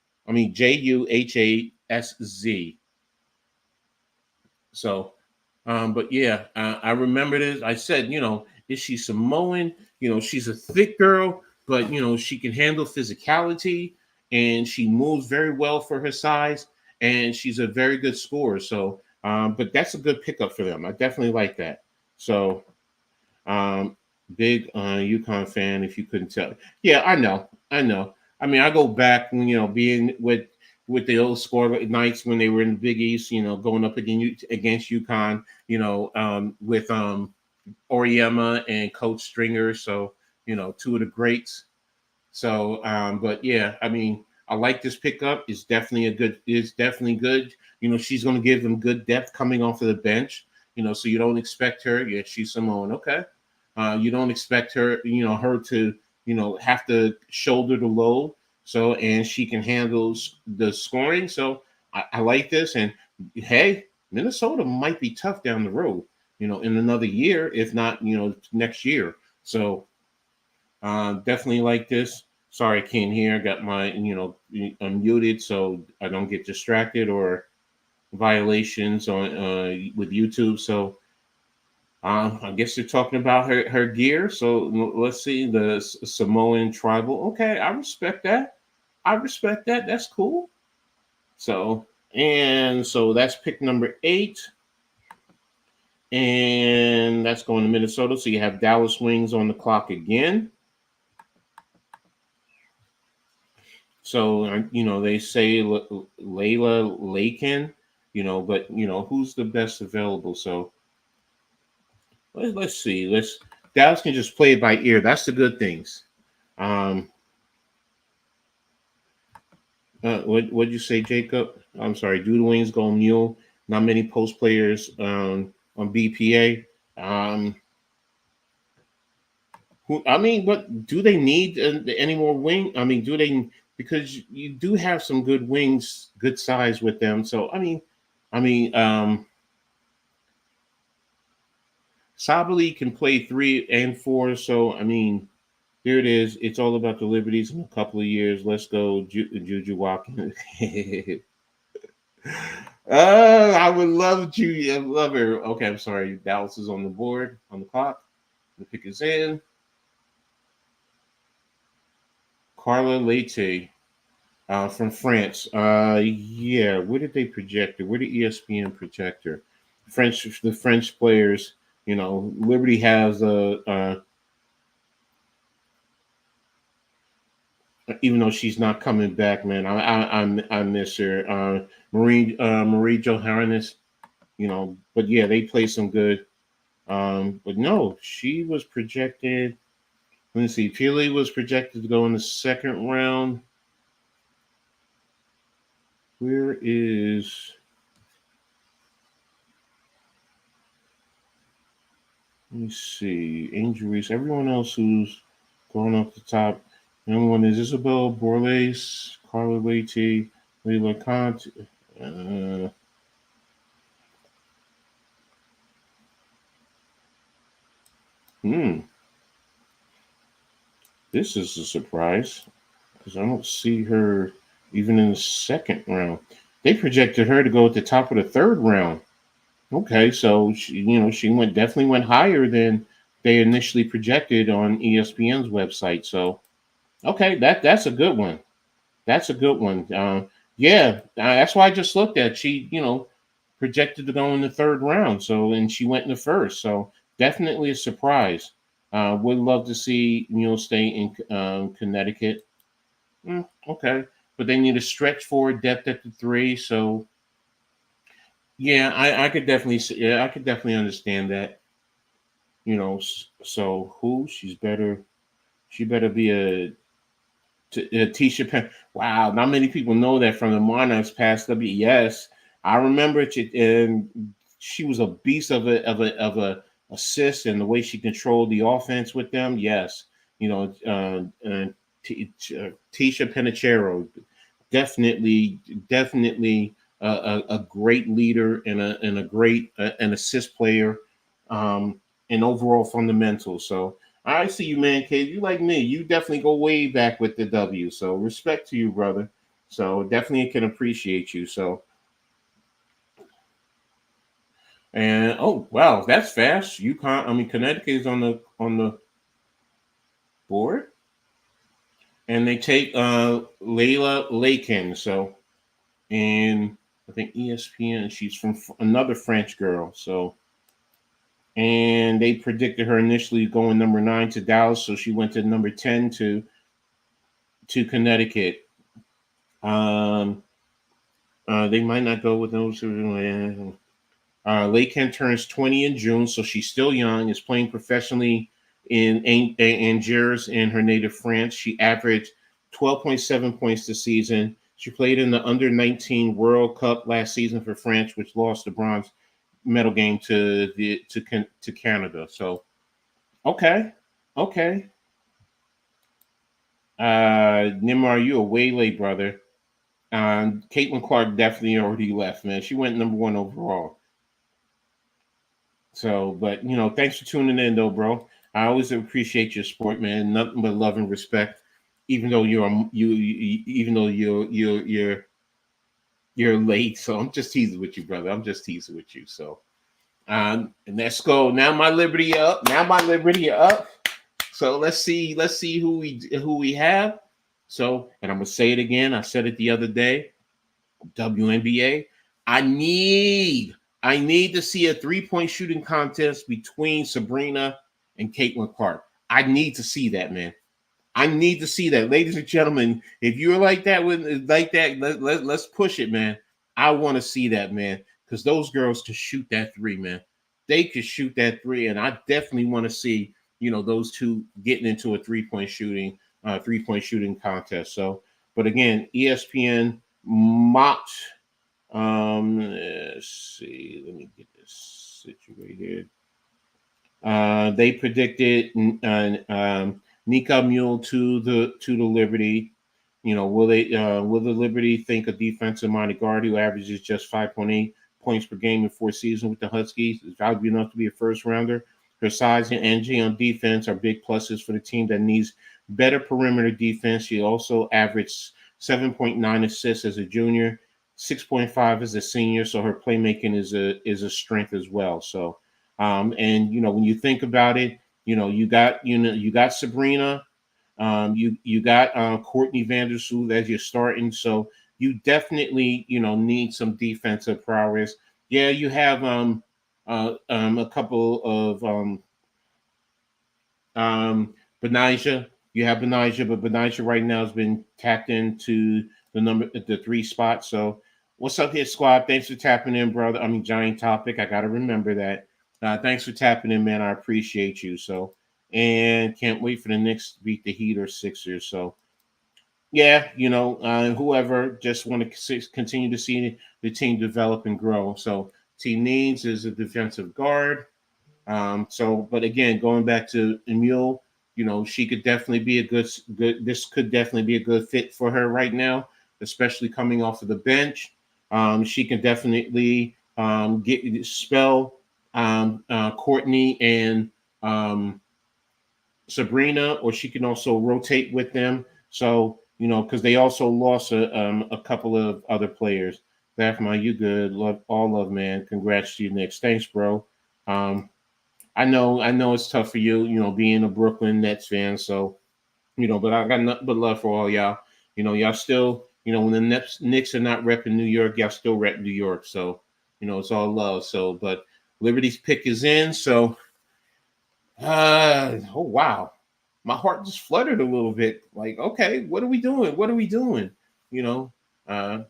Speaker 1: So, but yeah, I remember this. I said, is she Samoan? She's a thick girl, but she can handle physicality and she moves very well for her size, and she's a very good scorer. So, but that's a good pickup for them. I definitely like that. So, um, big UConn fan, if you couldn't tell. Yeah, I know. I mean, I go back, being with the old score nights when they were in the Big East, going up against UConn, with Oriema and Coach Stringer. So, two of the greats. So, but yeah, I mean, I like this pickup. It's definitely good. She's going to give them good depth coming off of the bench. So you don't expect her. Yeah, she's Simone. Okay. You don't expect her, her to, have to shoulder the load. So, and she can handle the scoring. So I like this. And hey, Minnesota might be tough down the road, in another year, if not, next year. So definitely like this. Sorry, I can't hear. I got my, unmuted so I don't get distracted or violations on with YouTube. So I guess you're talking about her gear. So let's see the Samoan tribal. Okay, I respect that. I respect that. That's cool. So that's pick number 8. And that's going to Minnesota. So you have Dallas Wings on the clock again. So they say Layla Lakin, but who's the best available? So let's see. Dallas can just play it by ear. That's the good things. What'd you say, Jacob? I'm sorry. Do the Wings go mule? Not many post players on BPA. But do they need any more wing? I mean, do they? Because you do have some good wings, good size with them. So Sabali can play 3 and 4. So here it is. It's all about the Liberties in a couple of years. Let's go, Juju Watkins. I would love Juju. I love her. Okay, I'm sorry. Dallas is on the board, on the clock. The pick is in. Carla Leite from France. Yeah, where did they project her? Where did ESPN project her? The French players. Liberty has even though she's not coming back, man. I miss her. Marie Johannes. But yeah, they play some good. But no, she was projected. Let me see. Peely was projected to go in the second round. Where is? Let me see. Injuries. Everyone else who's going off the top. Number one is Isabel Borles, Carla Leite, Leila Kant. This is a surprise because I don't see her even in the second round. They projected her to go at the top of the third round. Okay, so she definitely went higher than they initially projected on ESPN's website. So okay, that's a good one. That's a good one. Yeah, that's why I just looked at she projected to go in the third round. So, and she went in the first. So, definitely a surprise. Would love to see Mule stay in Connecticut. Okay, but they need a stretch forward depth at the three. So, yeah, I could definitely I could definitely understand that. So who she's better. She better be a Tisha Penn. Wow, not many people know that from the Monarchs past WES. I remember it, and she was a beast of a assist, and the way she controlled the offense with them. Yes, Tisha Penachero, definitely a great leader and a great an assist player, and overall fundamentals. So I see you, man, Cave. You like me. You definitely go way back with the W. So respect to you, brother. So definitely can appreciate you. So and oh wow, that's fast. UConn. I mean, Connecticut is on the board, and they take Layla Lakin. So and I think ESPN. She's from another French girl. So and they predicted her initially going number 9 to Dallas, so she went to number 10 to Connecticut. They might not go with those. Laken turns 20 in June, so she's still young. Is playing professionally in Angers in her native France. She averaged 12.7 points this season. She played in the under 19 World Cup last season for France, which lost the bronze medal game to Canada. So okay. Nimar, you a way late, brother. Caitlin Clark definitely already left, man. She went number 1 overall. So, but thanks for tuning in, though, bro. I always appreciate your support, man. Nothing but love and respect. Even though even though you're late, so I'm just teasing with you, brother. I'm just teasing with you. So, and let's go. Now my Liberty up. So let's see who we have. So, and I'm gonna say it again. I said it the other day. WNBA. I need to see a 3-point shooting contest between Sabrina and Caitlin Clark. I need to see that, man. I need to see that, ladies and gentlemen. If you're like that, let's push it, man. I want to see that, man, because those girls can shoot that three, man. They can shoot that three, and I definitely want to see those two getting into a 3-point shooting contest. So, but again, ESPN mocked. Let's see. Let me get this situated. They predicted Nika Mule to the Liberty. Will the Liberty think a defensive minded guard who averages just 5.8 points per game in 4 seasons with the Huskies is valuable enough to be a first rounder? Her size and energy on defense are big pluses for the team that needs better perimeter defense. She also averaged 7.9 assists as a junior, 6.5 as a senior. So her playmaking is a strength as well. So, and when you think about it, you got Sabrina, you got Courtney Vandersloot as you're starting. So you definitely need some defensive prowess. Yeah, you have a couple of Benijah. You have Benijah, but Benijah right now has been tapped into the 3 spot. So what's up here, squad? Thanks for tapping in, brother. I mean, giant topic. I gotta remember that. Thanks for tapping in, man. I appreciate you. So, and can't wait for the Knicks to beat the Heat or Sixers. So, yeah, whoever just want to continue to see the team develop and grow. So, team needs is a defensive guard. So, but again, going back to Emile, she could definitely be a good. This could definitely be a good fit for her right now, especially coming off of the bench. She can definitely spell Courtney and Sabrina, or she can also rotate with them. So because they also lost a couple of other players. Daphne, you good? Love, man. Congrats to you, Knicks. Thanks, bro. I know it's tough for you, being a Brooklyn Nets fan. So, but I got nothing but love for all y'all. Y'all still, when the Knicks are not repping New York, y'all still rep New York. So, it's all love. So, but Liberty's pick is in. So, oh wow, my heart just fluttered a little bit. Like, okay, what are we doing? What are we doing? You know, uh,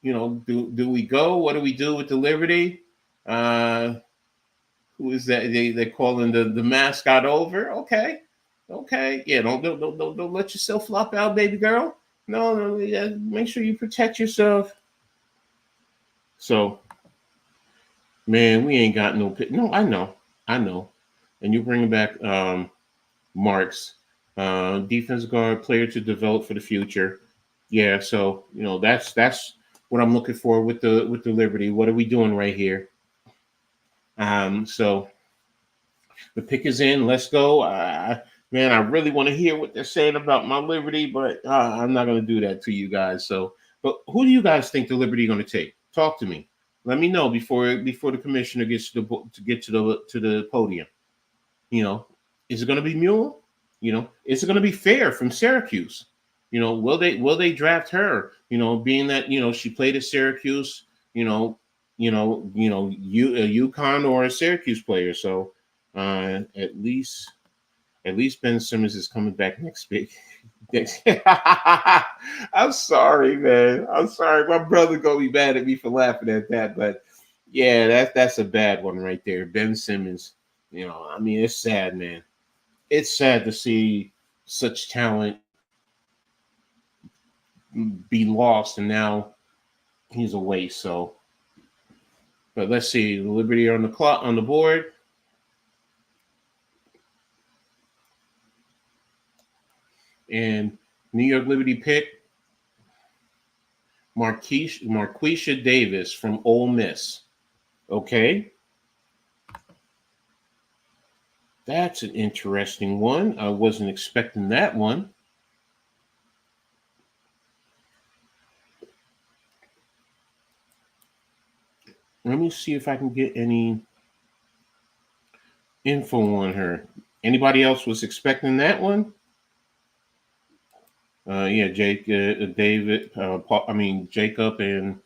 Speaker 1: do we go? What do we do with the Liberty? Who is that? They're calling the mascot over. Okay, okay, yeah. Don't let yourself flop out, baby girl. No, yeah, make sure you protect yourself. So, man, we ain't got no pick. No, I know. And you bring back Marks, defense guard, player to develop for the future. Yeah, so that's what I'm looking for with the Liberty. What are we doing right here? So the pick is in. Let's go. Man, I really want to hear what they're saying about my Liberty, but I'm not going to do that to you guys. So, but who do you guys think the Liberty are going to take? Talk to me. Let me know before the commissioner gets to get to the podium. Is it going to be Mule? Is it going to be Fair from Syracuse? Will they draft her? Being that she played at Syracuse. UConn or a Syracuse player. So at least Ben Simmons is coming back next week. I'm sorry, man. I'm sorry. My brother gonna be mad at me for laughing at that, but yeah, that's a bad one right there. Ben Simmons. It's sad, man. It's sad to see such talent be lost, and now he's away. So, but let's see. The Liberty on the clock on the board. And New York Liberty pick Marquisha Davis from Ole Miss. Okay. That's an interesting one. I wasn't expecting that one. Let me see if I can get any info on her. Anybody else was expecting that one? Yeah, David, Jacob, and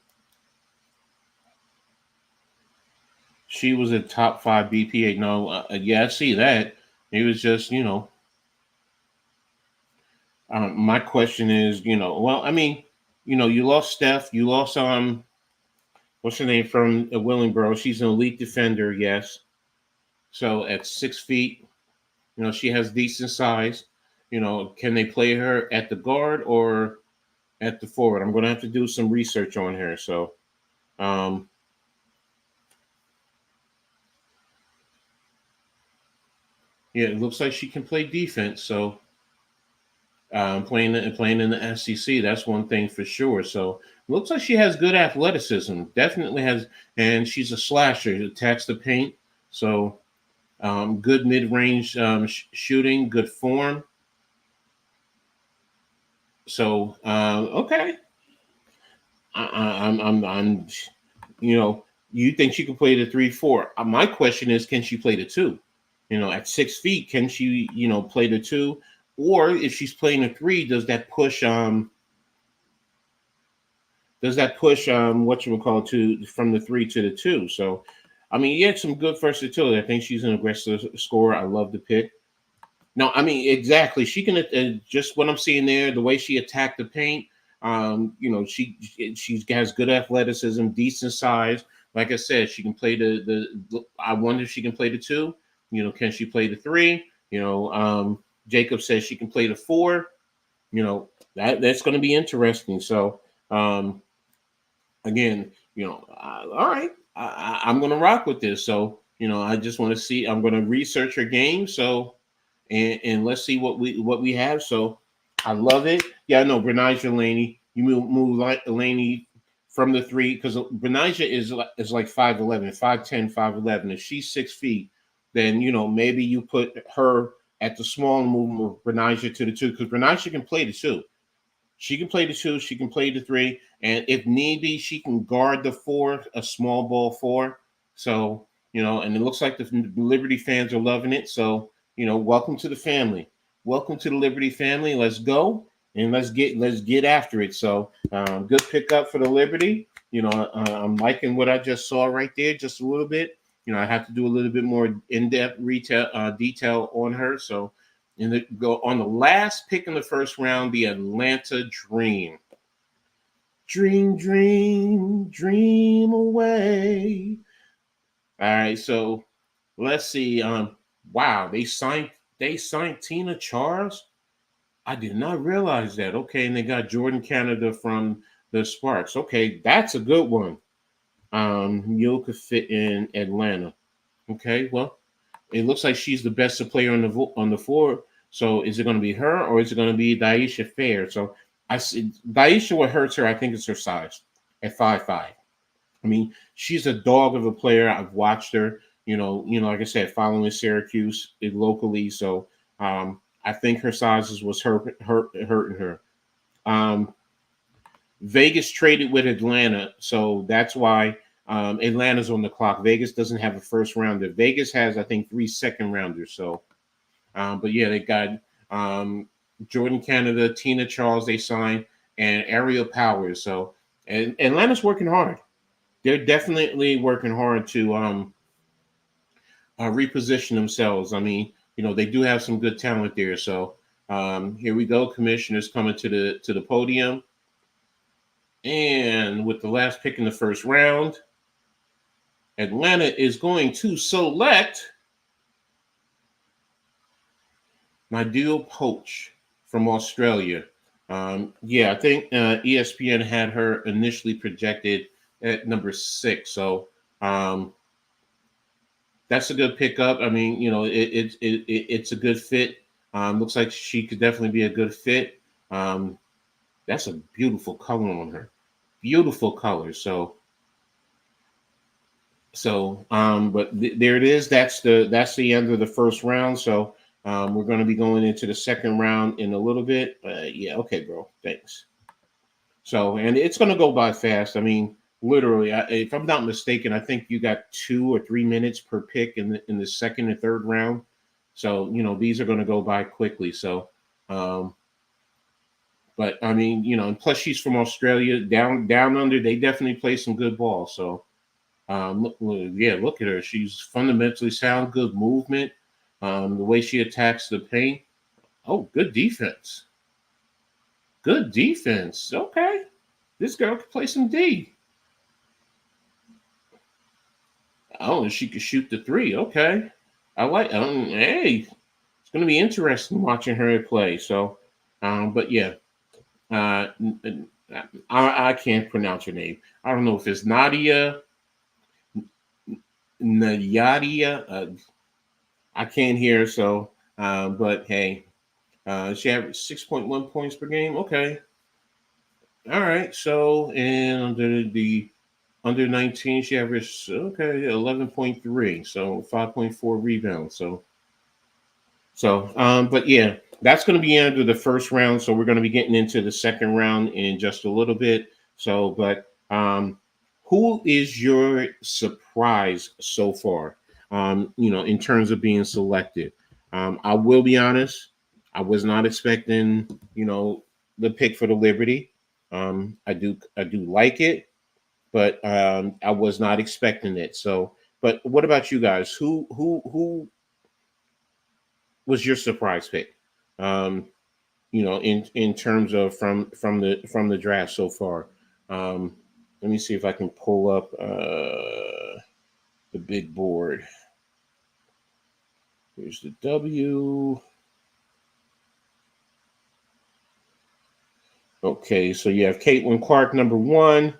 Speaker 1: she was a top 5 BPA. No, yeah, I see that. It was just, my question is, you lost Steph, you lost what's her name from Willingboro? She's an elite defender, yes. So at 6 feet, she has decent size. Can they play her at the guard or at the forward? I'm going to have to do some research on her. So, yeah, it looks like she can play defense. So, playing in the SEC, that's one thing for sure. So, looks like she has good athleticism. Definitely has, and she's a slasher. Attacks the paint. So, good mid-range shooting, good form. So okay, I'm you think she can play the 3-4? My question is, can she play the 2? At 6 feet, can she play the 2? Or if she's playing a 3, does that push what you would call to from the 3 to the 2? So, he had some good versatility. I think she's an aggressive scorer. I love the pick. No, exactly. She can just what I'm seeing there, the way she attacked the paint. She has good athleticism, decent size. Like I said, she can play the. I wonder if she can play the 2. Can she play the 3? Jacob says she can play the 4. That's going to be interesting. So, again, all right, I'm going to rock with this. So, I just want to see. I'm going to research her game. So. And let's see what we have. So I love it. Yeah, I know Bernija Laney. You move like Laney from the 3 because Bernija is like 5'11", 5'10", 5'11". If she's 6 feet, then maybe you put her at the small movement of Bernija to the 2 because Bernija can play the 2. She can play the 2. She can play the 3, and if need be, she can guard the 4, a small ball 4. So and it looks like the Liberty fans are loving it. So. Welcome to the family. Welcome to the Liberty family. Let's go and let's get after it. So, good pickup for the Liberty. I'm liking what I just saw right there, just a little bit. I have to do a little bit more in-depth detail on her. So, go on the last pick in the first round, the Atlanta Dream. Dream, dream, dream away. All right, so let's see. Wow, they signed Tina Charles. I did not realize that. Okay, and they got Jordan Canada from the Sparks. Okay, that's a good one. Mule could fit in Atlanta. Okay, well, it looks like she's the best player on the floor. So is it going to be her or is it going to be Daisha Fair? So I see Daisha. What hurts her, I think, is her size at 5'5". I mean, she's a dog of a player. I've watched her. Like I said, following Syracuse locally. So I think her sizes was hurting her. Um, Vegas traded with Atlanta, so that's why Atlanta's on the clock. Vegas doesn't have a first rounder. Vegas has, I think, 3 second rounders. So, but yeah, they got Jordan Canada, Tina Charles, they signed, and Ariel Powers. So, and Atlanta's working hard. They're definitely working hard to reposition themselves. I mean, they do have some good talent there. So, here we go. Commissioners coming to the podium. And with the last pick in the first round, Atlanta is going to select Nidil Poach from Australia. I think ESPN had her initially projected at number 6. So that's a good pickup. I mean, it's a good fit. Looks like she could definitely be a good fit. That's a beautiful color on her. Beautiful color. There it is. That's the end of the first round. So we're going to be going into the second round in a little bit. Yeah, okay, bro. Thanks. So, and it's going to go by fast. I mean, literally, if I'm not mistaken, I think you got 2 or 3 minutes per pick in the second and third round. So, these are going to go by quickly. So, but I mean, and plus she's from Australia, down under. They definitely play some good ball. So, look at her. She's fundamentally sound, good movement. The way she attacks the paint. Oh, good defense. Good defense. Okay. This girl can play some D. Oh, and she could shoot the 3. Okay. I like hey, it's gonna be interesting watching her play. So but yeah. I can't pronounce her name. I don't know if it's Nadia. I can't hear, so but hey, she averaged 6.1 points per game. Okay. All right. So and under 19, she averaged 11.3, so 5.4 rebounds. But yeah, that's going to be under the first round. So we're going to be getting into the second round in just a little bit. So, but who is your surprise so far? In terms of being selected. I will be honest, I was not expecting, the pick for the Liberty. I do like it, but I was not expecting it. So, but what about you guys? Who was your surprise pick? In terms of from the draft so far. Let me see if I can pull up the big board. Here's the W. Okay, so you have Caitlin Clark, number 1.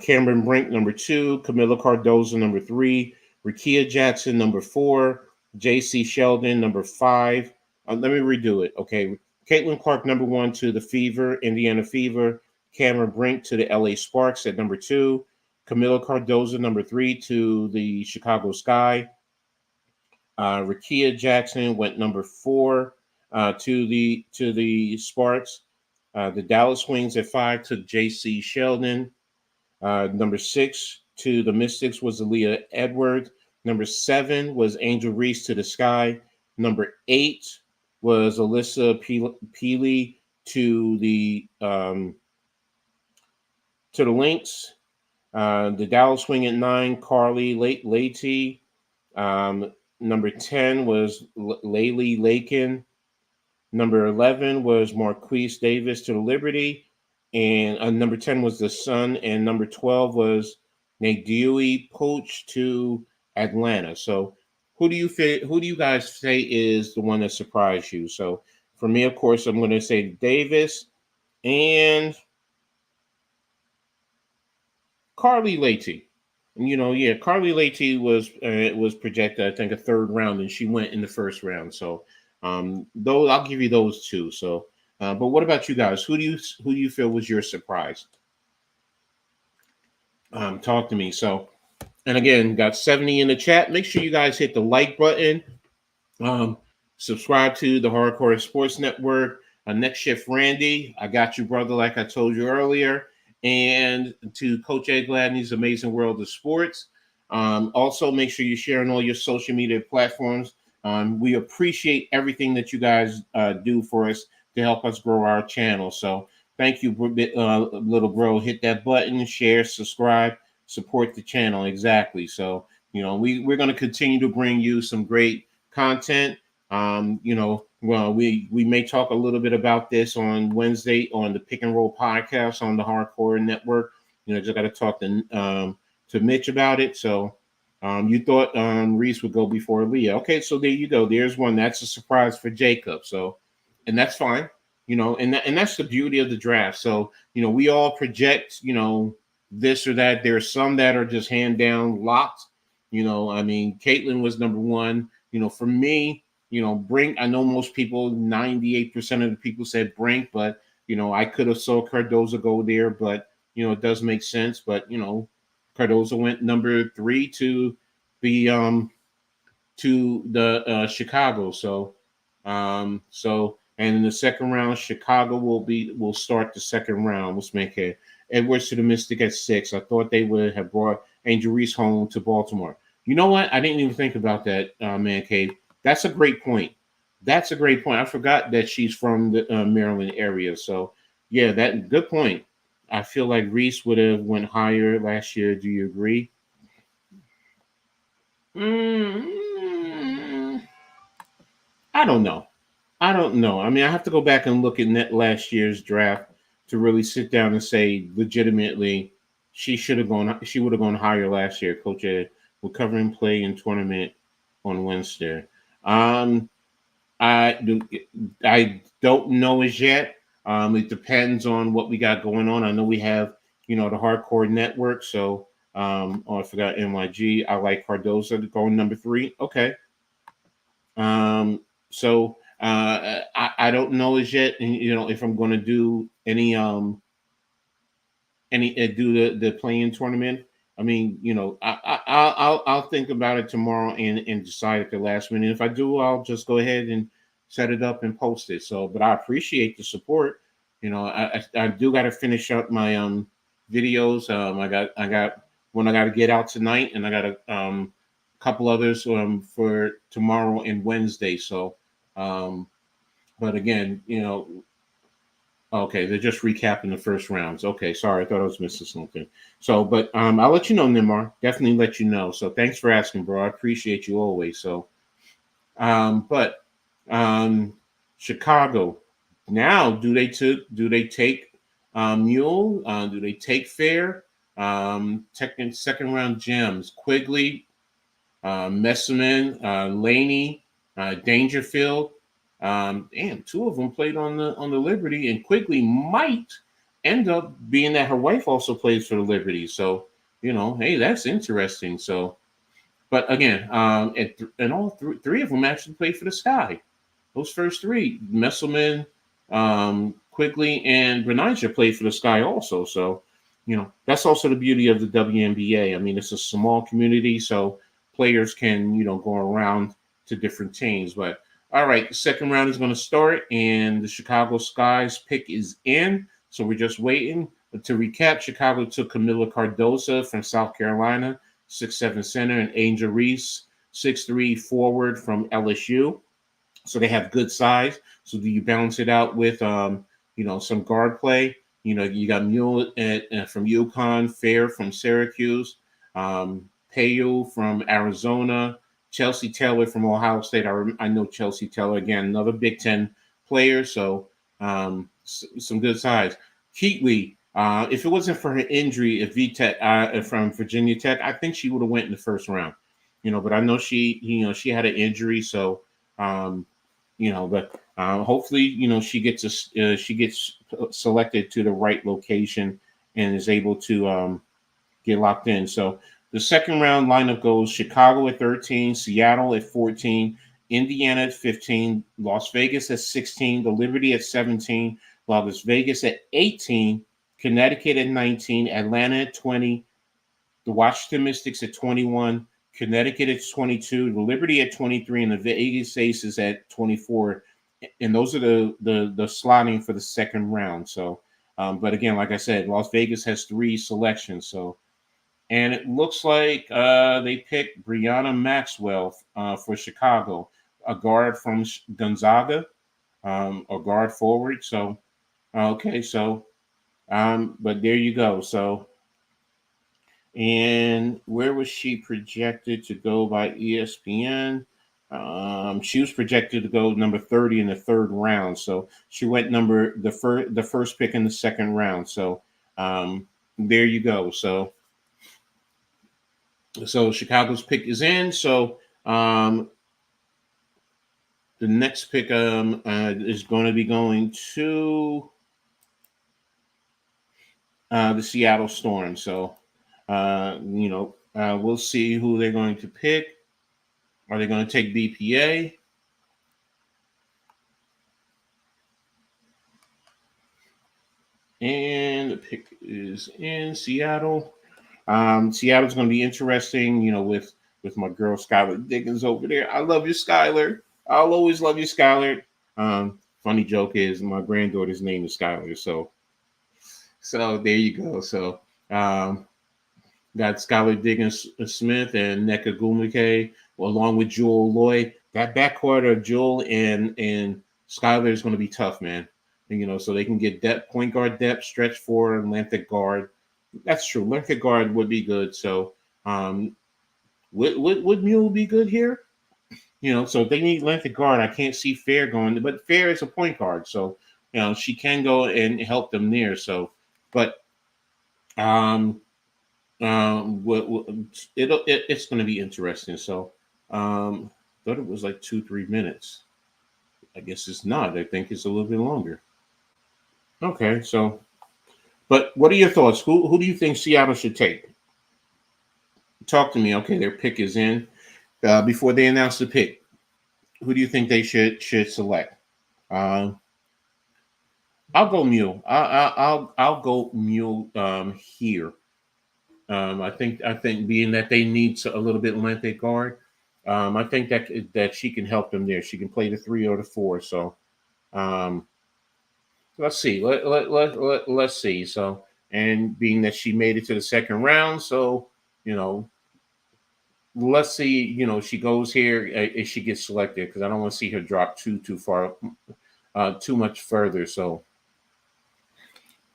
Speaker 1: Cameron Brink, number 2. Camila Cardozo, number 3. Rickea Jackson, number 4. J.C. Sheldon, number 5. Let me redo it. Okay, Caitlin Clark, number 1 to the Fever, Indiana Fever. Cameron Brink to the LA Sparks at number 2. Camila Cardozo, number 3 to the Chicago Sky. Rickea Jackson went number 4 to the Sparks. The Dallas Wings at 5 to J.C. Sheldon. Number 6 to the Mystics was Aaliyah Edwards. Number 7 was Angel Reese to the Sky. Number 8 was Alyssa Peely to the to the Lynx. The Dallas Wing at 9, Carly Leite. Number 10 was Laylee Lakin. Number 11 was Marquise Davis to the Liberty. And number 10 was the Sun. And number 12 was Nadewey Poach to Atlanta. So who do you guys say is the one that surprised you? So for me, of course, I'm going to say Davis and Carly Leite. And Carly Leite was projected, I think, a third round, and she went in the first round. So those I'll give you those two. So, but what about you guys? Who do you feel was your surprise? Talk to me. So, and again, got 70 in the chat. Make sure you guys hit the like button. Subscribe to the Hardcore Sports Network. Next Shift Randy, I got you, brother, like I told you earlier. And to Coach Ed Gladney's Amazing World of Sports. Also, make sure you share on all your social media platforms. We appreciate everything that you guys do for us to help us grow our channel. So thank you, little bro. Hit that button, share, subscribe, support the channel. Exactly. So, we're going to continue to bring you some great content. We may talk a little bit about this on Wednesday on the Pick and Roll podcast on the Hardcore Network. Just got to talk to Mitch about it. So you thought Reese would go before Leah. Okay, so there you go. There's one. That's a surprise for Jacob. So, and that's fine. And that's the beauty of the draft. So, we all project, this or that. There are some that are just hand down locked. Caitlin was number one. For me, Brink, I know most people, 98% of the people said Brink, but, I could have saw Cardozo go there, but, it does make sense. But, Cardozo went number 3 to the Chicago. So, and in the second round, Chicago will start the second round. Let's make it Edwards to the Mystic at 6. I thought they would have brought Angel Reese home to Baltimore. You know what? I didn't even think about that, Man Cave. That's a great point. I forgot that she's from the Maryland area. So, yeah, that good point. I feel like Reese would have went higher last year. Do you agree? I don't know. I mean, I have to go back and look at last year's draft to really sit down and say legitimately she would have gone higher last year. Coach Ed, we're covering play in tournament on Wednesday. I don't know as yet. It depends on what we got going on. I know we have, the Hardcore Network. So, I forgot NYG. I like Cardozo going number 3. Okay. So I don't know as yet, and if I'm going to do any do the play-in tournament. I mean, I'll think about it tomorrow and decide at the last minute. If I do, I'll just go ahead and set it up and post it. So, but I appreciate the support. I do got to finish up my videos. I got one I got to get out tonight, and I got a couple others for tomorrow and Wednesday. So, but again, okay, they're just recapping the first rounds. Okay, sorry, I thought I was missing something. So, but I'll let you know, Nimar. Definitely let you know. So, thanks for asking, bro. I appreciate you always. So, but Chicago. Now, do they take Mule? Do they take Fair? Second round gems: Quigley, Messerman, Laney, Dangerfield. Damn, 2 of them played on the Liberty, and Quigley might end up being that her wife also plays for the Liberty. So, hey, that's interesting. So, but again, and all 3 of them actually played for the Sky. Those first 3, Messelman, Quigley, and Benija played for the Sky also. So, that's also the beauty of the WNBA. I mean, it's a small community, so players can, go around to different teams. But all right, the second round is going to start, and the Chicago Sky's pick is in. So we're just waiting. To recap, Chicago took Camila Cardozo from South Carolina, 6'7" center, and Angel Reese, 6'3" forward from LSU. So they have good size. So do you balance it out with, some guard play? You got Mule from UConn, Fair from Syracuse, Payu from Arizona, Chelsea Taylor from Ohio State. I know Chelsea Taylor, again, another Big Ten player, so some good size. Keatley, if it wasn't for her injury at VTech from Virginia Tech, I think she would have went in the first round. But I know she had an injury, so but hopefully, she gets selected to the right location and is able to get locked in. So the second round lineup goes Chicago at 13, Seattle at 14, Indiana at 15, Las Vegas at 16, the Liberty at 17, Las Vegas at 18, Connecticut at 19, Atlanta at 20, the Washington Mystics at 21, Connecticut at 22, the Liberty at 23, and the Vegas Aces at 24. And those are the slotting for the second round. So, but again, like I said, Las Vegas has 3 selections. So, and it looks like they picked Brianna Maxwell for Chicago, a guard from Gonzaga, or guard forward. So, okay, so, but there you go. So, and where was she projected to go by ESPN? She was projected to go number 30 in the third round. So she went the first pick in the second round. So there you go. So Chicago's pick is in. So the next pick is going to be going to the Seattle Storm. So we'll see who they're going to pick. Are they going to take BPA? And the pick is in Seattle. Seattle's going to be interesting, with my girl Skylar Diggins over there. I love you, Skylar. I'll always love you, Skylar. Funny joke is my granddaughter's name is Skylar. So there you go. So got Skylar Diggins Smith and Nneka Ogwumike, along with Jewel Lloyd. That backcourt of Jewel and Skylar is going to be tough, man. And, so they can get depth, point guard depth, stretch forward, length at guard. That's true. Length at guard would be good. So would Mule be good here? So if they need length at guard, I can't see Fair going, but Fair is a point guard. So, she can go and help them there. So, but it's going to be interesting. So, thought it was like 2-3 minutes. I guess it's not. I think it's a little bit longer. Okay, so, but what are your thoughts? Who do you think Seattle should take? Talk to me. Okay, their pick is in. Before they announce the pick, who do you think they should select? I'll go Mule. I'll go Mule here. I think being that they need a little bit length at guard, I think that she can help them there. She can play the 3 or the 4. So let's see. Let's see. So, and being that she made it to the second round, so let's see. She goes here if she gets selected, because I don't want to see her drop too far, too much further. So,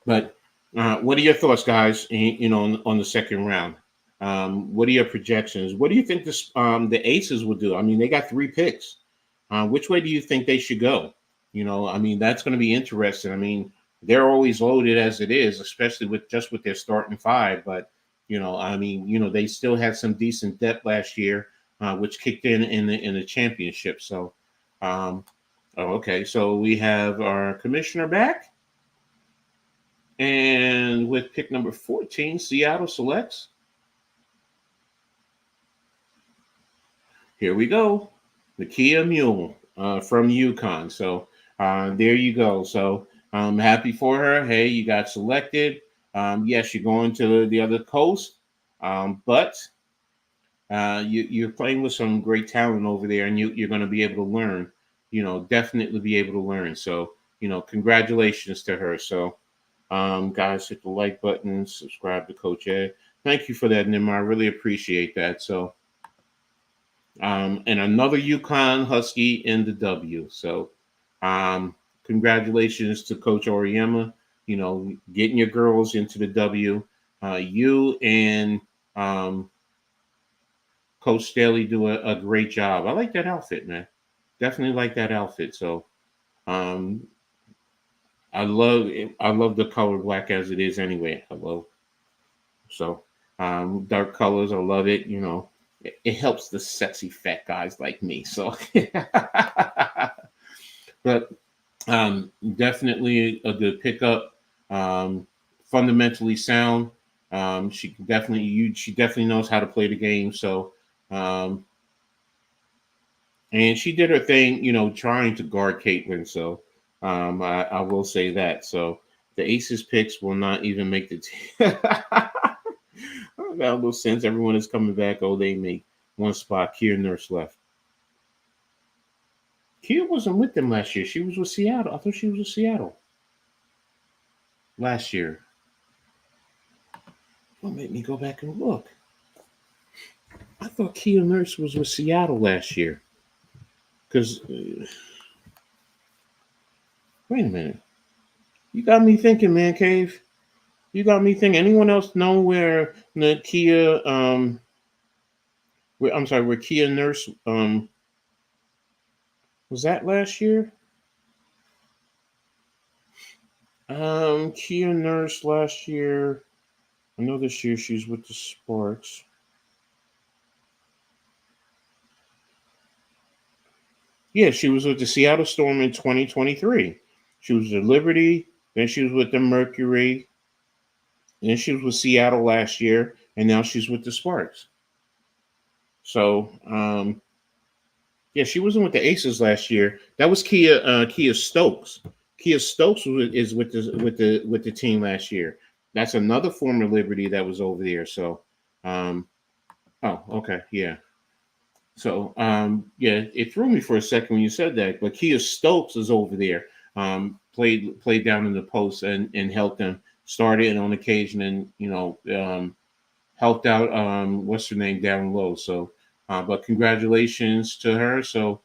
Speaker 1: but what are your thoughts, guys? On the second round, what are your projections? What do you think the Aces will do? I mean, they got 3 picks. Which way do you think they should go? That's going to be interesting. I mean, they're always loaded as it is, especially with their starting 5. But they still had some decent depth last year, which kicked in the championship. So, okay. So we have our commissioner back. And with pick number 14, Seattle selects. Here we go. Nakia Mule from UConn. So there you go. So I'm happy for her. Hey, you got selected. Yes, you're going to the other coast. But you're playing with some great talent over there, and you're going to be able to learn. Definitely be able to learn. So, congratulations to her. So, guys, hit the like button, subscribe to Coach Ed. Thank you for that, Nim. I really appreciate that. So, and another UConn Husky in the W. So, congratulations to Coach Oriema. getting your girls into the W. You and Coach Staley do a great job. I like that outfit, man. Definitely like that outfit. So um, I love it. I love the color black as it is anyway. So dark colors. I love it. It helps the sexy fat guys like me. So, but definitely a good pickup. Fundamentally sound. She definitely knows how to play the game. So, and she did her thing, trying to guard Caitlin. So, I will say that. So the Aces picks will not even make the team. That got no sense. Everyone is coming back. Oh, they make one spot. Kia Nurse left. Kia wasn't with them last year. She was with Seattle. I thought she was with Seattle last year. Well, make me go back and look. I thought Kia Nurse was with Seattle last year. Because, wait a minute. You got me thinking, man, Cave. You got me thinking. Anyone else know where the Kia, where Kia Nurse was that last year? Kia Nurse last year. I know this year she's with the Sparks. Yeah, she was with the Seattle Storm in 2023. She was with Liberty, then she was with the Mercury, and then she was with Seattle last year, and now she's with the Sparks. So, yeah, she wasn't with the Aces last year. That was Kia Stokes. Kia Stokes is with the team last year. That's another former Liberty that was over there. So, oh, okay, yeah. So, yeah, it threw me for a second when you said that. But Kia Stokes is over there. Played down in the post and helped them. Started on occasion and helped out. What's her name down low? So, but congratulations to her. So,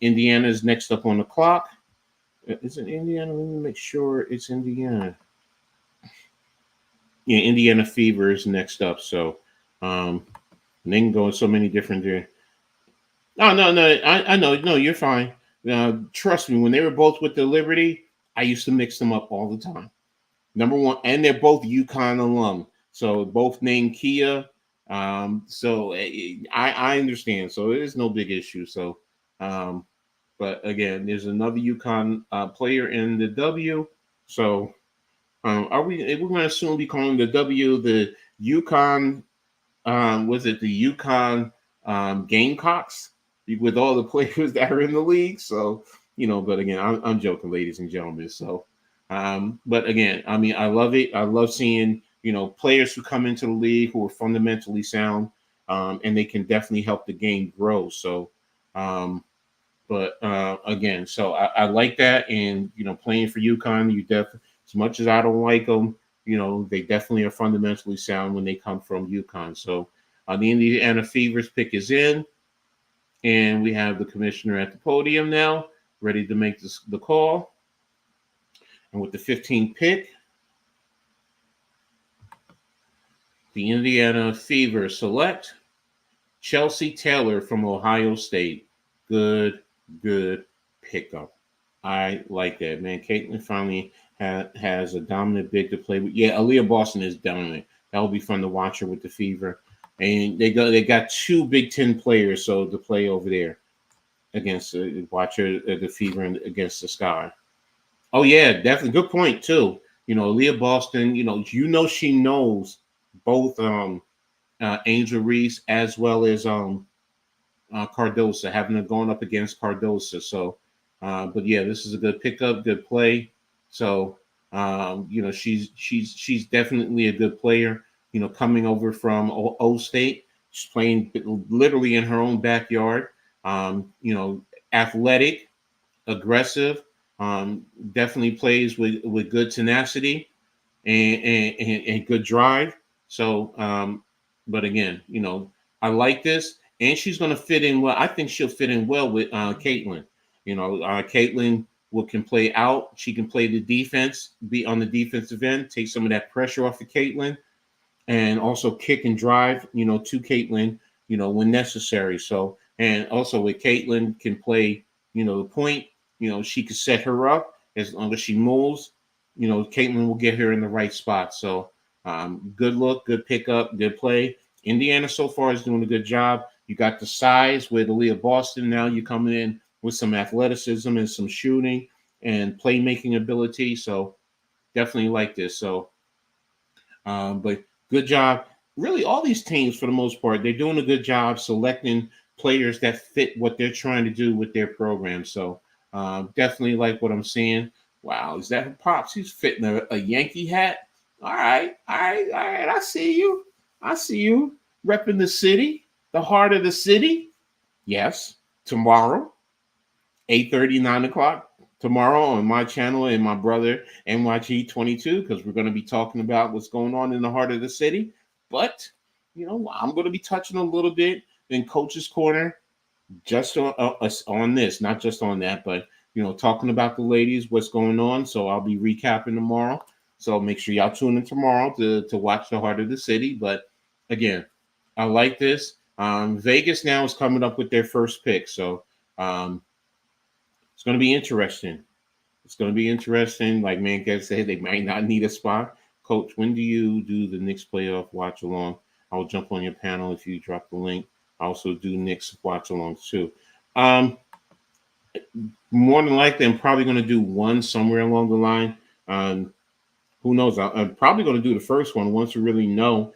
Speaker 1: Indiana is next up on the clock. Is it Indiana? Let me make sure it's Indiana. Yeah, Indiana Fever is next up. So, they can go in so many different. No, no, no. I know. No, you're fine. Trust me. When they were both with the Liberty, I used to mix them up all the time. Number one, and they're both UConn alum. So both named Kia. So I understand. So it is no big issue. So, but again, there's another UConn player in the W. So, we're going to soon be calling the W the UConn? Was it the UConn Gamecocks with all the players that are in the league? So, but again, I'm joking, ladies and gentlemen. So, but again, I mean, I love it. I love seeing, players who come into the league who are fundamentally sound, and they can definitely help the game grow. So, but again, so I like that. And, playing for UConn, as much as I don't like them, they definitely are fundamentally sound when they come from UConn. So the Indiana Fever's pick is in, and we have the commissioner at the podium now, ready to make the call. And with the 15th pick, the Indiana Fever select Chelsea Taylor from Ohio State. Good pickup. I like that, man. Caitlin finally has a dominant big to play with. Yeah, Aaliyah Boston is dominant. That will be fun to watch her with the Fever. And they got two Big Ten players so to play over there against watch her the Fever against the Sky. Oh yeah, definitely good point too. Aaliyah Boston. She knows both Angel Reese as well as Cardosa, having gone up against Cardosa. So, but yeah, this is a good pickup, good play. So, she's definitely a good player. Coming over from O State, she's playing literally in her own backyard. Athletic, aggressive, definitely plays with good tenacity and good drive. So, but again, I like this, and she's going to fit in well. I think she'll fit in well with Caitlin. Caitlin what can play out. She can play the defense, be on the defensive end, take some of that pressure off of Caitlin, and also kick and drive, to Caitlin, when necessary. So, and also with Caitlin can play, the point, she could set her up as long as she moves, Caitlin will get her in the right spot. So, good look, good pickup, good play. Indiana so far is doing a good job. You got the size with Aaliyah Boston. Now you're coming in with some athleticism and some shooting and playmaking ability. So definitely like this. So, but good job. Really, all these teams, for the most part, they're doing a good job selecting players that fit what they're trying to do with their program. So definitely like what I'm seeing. Wow, is that Pops? He's fitting a Yankee hat. All right, all right, all right. I see you. I see you repping the city, the heart of the city. Yes, tomorrow, 8:30, 9 o'clock. Tomorrow on my channel and my brother NYG22, because we're going to be talking about what's going on in the heart of the city. But, I'm going to be touching a little bit in Coach's Corner just on this, not just on that, but, talking about the ladies, what's going on. So I'll be recapping tomorrow. So make sure y'all tune in tomorrow to watch the heart of the city. But again, I like this. Vegas now is coming up with their first pick. So it's going to be interesting. It's going to be interesting. Like Mancat said, they might not need a spot. Coach, when do you do the Knicks playoff watch along? I'll jump on your panel if you drop the link. I also do Knicks watch alongs too. More than likely, I'm probably going to do one somewhere along the line. Who knows? I'm probably going to do the first one once we really know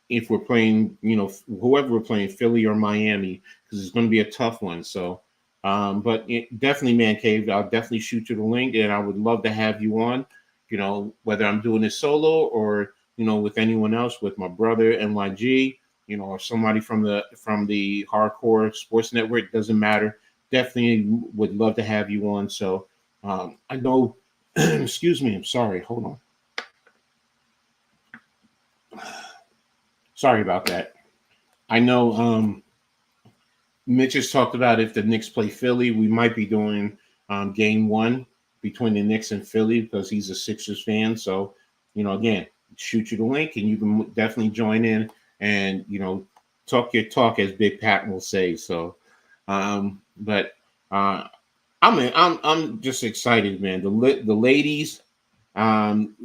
Speaker 1: if we're playing, whoever we're playing, Philly or Miami, because it's going to be a tough one. So, but definitely, Man Cave, I'll definitely shoot you the link, and I would love to have you on, whether I'm doing this solo or, with anyone else, with my brother, NYG, or somebody from the Hardcore Sports Network, doesn't matter. Definitely would love to have you on. So I know, excuse me, I'm sorry. Hold on. Sorry about that. I know Mitch has talked about if the Knicks play Philly, we might be doing game one between the Knicks and Philly because he's a Sixers fan. So, again, shoot you the link and you can definitely join in and, talk your talk, as Big Pat will say. So, but I'm just excited, man. The ladies, can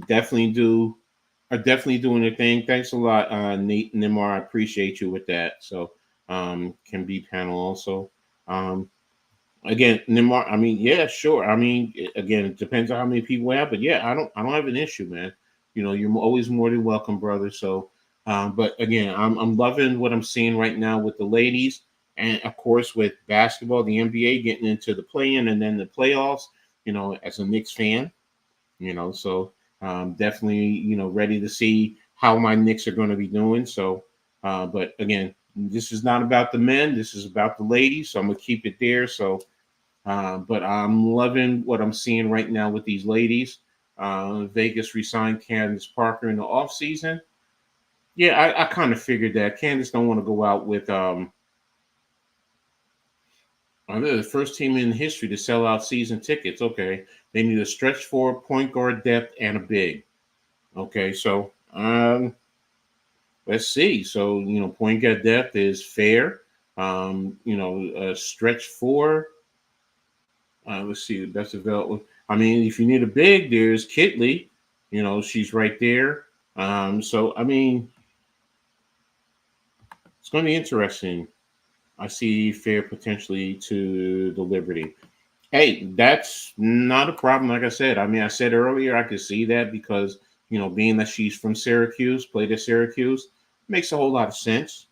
Speaker 1: definitely are definitely doing their thing. Thanks a lot, Nate Nimar. I appreciate you with that. So, can be panel also. Again, Nimar. I mean, yeah, sure. I mean, again, it depends on how many people have, but yeah, I don't have an issue, man. You're always more than welcome, brother. So, but again, I'm loving what I'm seeing right now with the ladies, and of course with basketball, the NBA getting into the play-in and then the playoffs. As a Knicks fan, so definitely, ready to see how my Knicks are going to be doing. So, but again, this is not about the men. This is about the ladies. So I'm going to keep it there. So, but I'm loving what I'm seeing right now with these ladies. Vegas re-signed Candace Parker in the offseason. Yeah, I kind of figured that. Candace don't want to go out with they're the first team in history to sell out season tickets. Okay. They need a stretch four, point guard depth, and a big. Okay, so let's see. So, point guard depth is fair. Stretch four. Let's see. That's available. I mean, if you need a big, there's Kitley. She's right there. So, I mean, it's going to be interesting. I see fair potentially to the Liberty. Hey, that's not a problem. Like I said, I mean, I said earlier, I could see that because, being that she's from Syracuse, played at Syracuse, makes a whole lot of sense.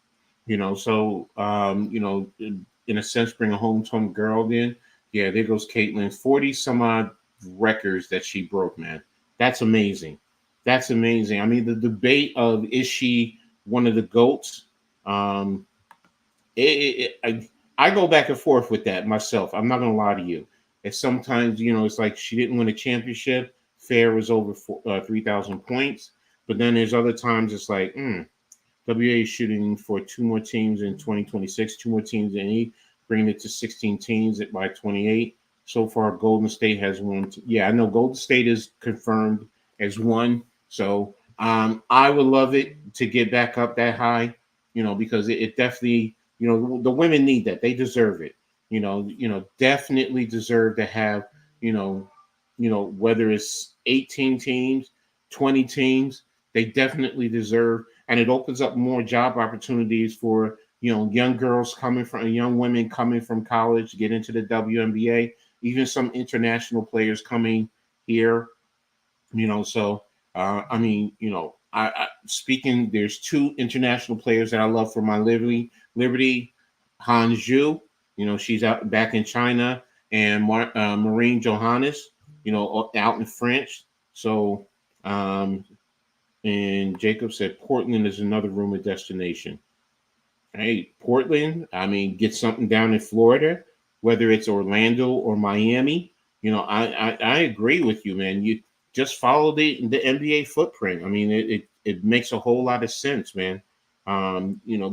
Speaker 1: So, in a sense, bring a hometown girl in. Yeah, there goes Caitlin. 40 some odd records that she broke, man. That's amazing. That's amazing. I mean, the debate of is she one of the GOATs? I go back and forth with that myself. I'm not gonna lie to you. And sometimes, it's like she didn't win a championship. Fair was over 3,000 points, but then there's other times it's like, WA is shooting for two more teams in 2026, two more teams in E, bringing it to 16 teams by 28. So far, Golden State has won. Yeah, I know Golden State is confirmed as one. So I would love it to get back up that high, because it definitely, the women need that. They deserve it. Definitely deserve to have, whether it's 18 teams, 20 teams, they definitely deserve, and it opens up more job opportunities for young women coming from college to get into the WNBA, even some international players coming here. So I mean, I speaking. There's two international players that I love for my Liberty, Han Zhu. She's out back in China, and Marine Johannes. Out in French. So, and Jacob said Portland is another rumored destination. Hey, Portland, I mean, get something down in Florida, whether it's Orlando or Miami. I agree with you, man. You just follow the NBA footprint. I mean, it makes a whole lot of sense, man.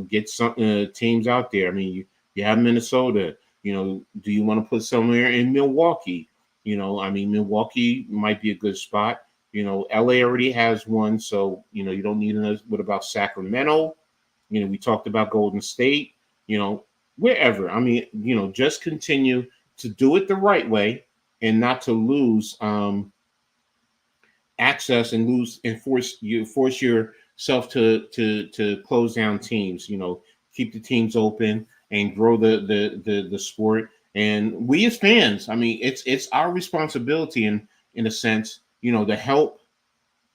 Speaker 1: Get some teams out there. I mean, you have Minnesota. Do you want to put somewhere in Milwaukee? I mean, Milwaukee might be a good spot. LA already has one, so you don't need another. What about Sacramento? We talked about Golden State, wherever. I mean, just continue to do it the right way and not to lose access and force yourself to close down teams. Keep the teams open and grow the sport. And we as fans, I mean, it's our responsibility in a sense, to help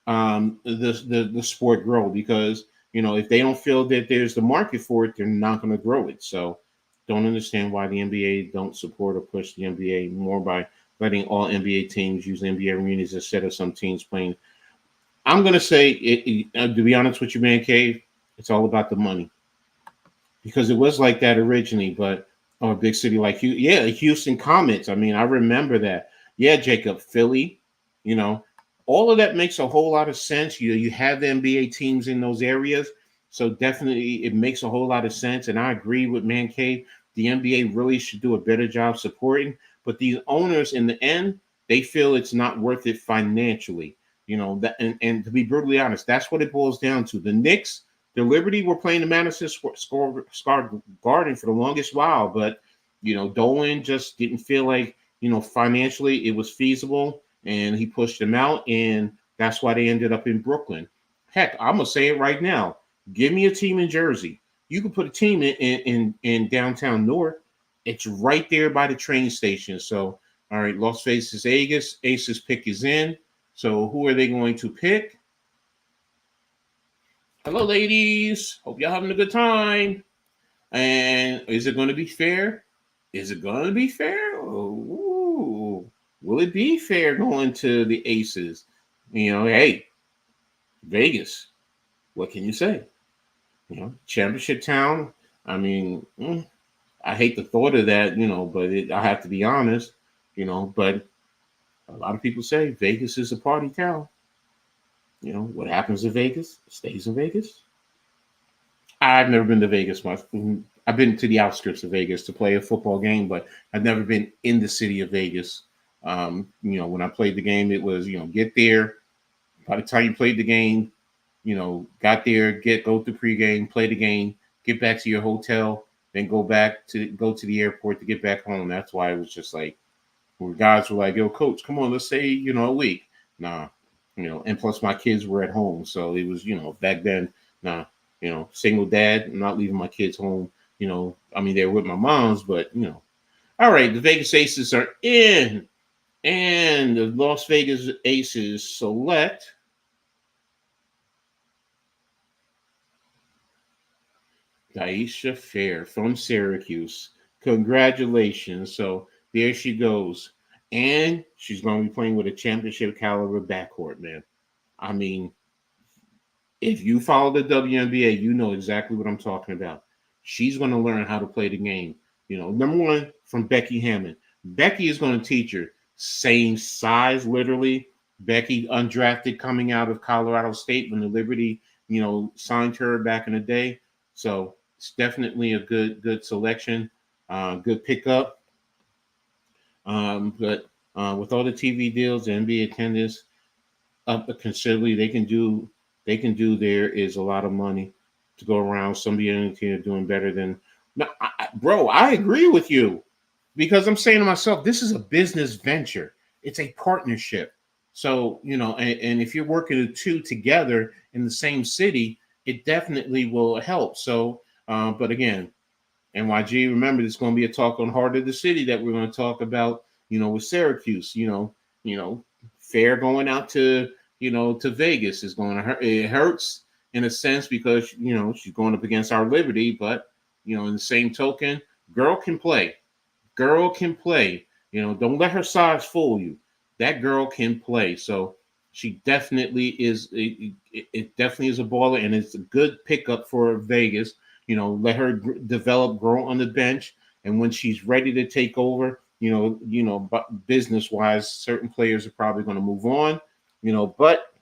Speaker 1: the sport grow, because if they don't feel that there's the market for it, they're not going to grow it. So don't understand why the NBA don't support or push the NBA more by letting all NBA teams use NBA arenas instead of some teams playing. I'm going to say to be honest with you, man cave, it's all about the money, because it was like that originally. But a big city like Houston Comets, I mean, I remember that. Yeah, Jacob, Philly, you know all of that makes a whole lot of sense. You have the NBA teams in those areas, so definitely it makes a whole lot of sense. And I agree with Man Cave. The NBA really should do a better job supporting, but these owners, in the end, they feel it's not worth it financially. And to be brutally honest, that's what it boils down to. The Knicks, the Liberty were playing the Madison Square Garden for the longest while, but Dolan just didn't feel like financially it was feasible, and he pushed them out, and that's why they ended up in Brooklyn. Heck, I'm gonna say it right now. Give me a team in Jersey. You can put a team in downtown Newark. It's right there by the train station. So, all right, Las Vegas Aces pick is in. So, who are they going to pick? Hello, ladies. Hope y'all having a good time. And is it going to be fair? Is it going to be fair? Ooh. Will it be fair going to the Aces? Hey, Vegas. What can you say? Championship town. I mean, I hate the thought of that, but I have to be honest, but a lot of people say Vegas is a party town. What happens in Vegas stays in Vegas. I've never been to Vegas much. I've been to the outskirts of Vegas to play a football game, but I've never been in the city of Vegas. When I played the game, it was, get there. By the time you played the game, got there, go through pregame, play the game, get back to your hotel, then go to the airport to get back home. That's why it was just like, where guys were like, yo, coach, come on, let's say, a week. Nah, and plus my kids were at home. So it was, back then, nah, single dad, I'm not leaving my kids home. I mean, they're with my moms, but, all right, the Vegas Aces are in. And the Las Vegas Aces select Daisha Fair from Syracuse. Congratulations. So there she goes. And she's going to be playing with a championship caliber backcourt, man. I mean, if you follow the WNBA, you know exactly what I'm talking about. She's going to learn how to play the game. Number one, from Becky Hammond. Becky is going to teach her same size, literally. Becky, undrafted, coming out of Colorado State when the Liberty, signed her back in the day. So it's definitely a good selection, good pickup. But with all the TV deals, the NBA attendance up considerably, they can do there is a lot of money to go around. Some of the other team are doing better than. No, bro, I agree with you because I'm saying to myself, this is a business venture. It's a partnership. So, and if you're working the two together in the same city, it definitely will help. So, but again, NYG, remember, there's going to be a talk on Heart of the City that we're going to talk about, with Syracuse, fair going out to Vegas is going to hurt. It hurts in a sense because, she's going up against our Liberty, but, in the same token, girl can play. Girl can play. Don't let her size fool you. That girl can play. So she definitely is. It definitely is a baller, and it's a good pickup for Vegas. Let her develop, grow on the bench, and when she's ready to take over, but business wise, certain players are probably going to move on. But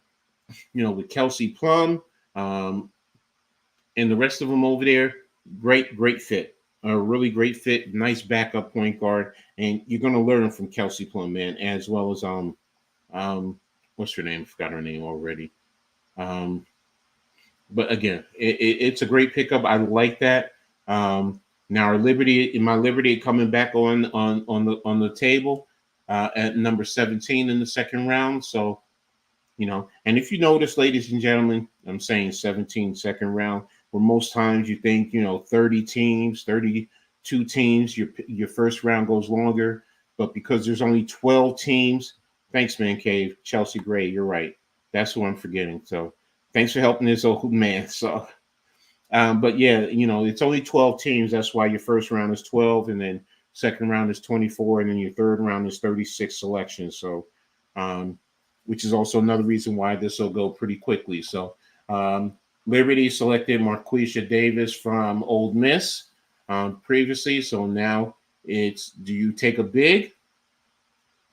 Speaker 1: with Kelsey Plum, and the rest of them over there, great fit. A really great fit, nice backup point guard, and you're going to learn from Kelsey Plum, man, as well as what's her name? I forgot her name already. But again, it's a great pickup. I like that. Now our Liberty coming back on the table at number 17 in the second round. So, and if you notice, ladies and gentlemen, I'm saying 17 second round, where most times you think 30 teams, 32 teams, your first round goes longer, but because there's only 12 teams. Thanks, Man Cave. Chelsea Gray, you're right. That's who I'm forgetting. So thanks for helping this old man. So, but yeah, it's only 12 teams. That's why your first round is 12, and then second round is 24, and then your third round is 36 selections. So, which is also another reason why this will go pretty quickly. So, Liberty selected Marquisha Davis from Ole Miss previously. So now it's, do you take a big?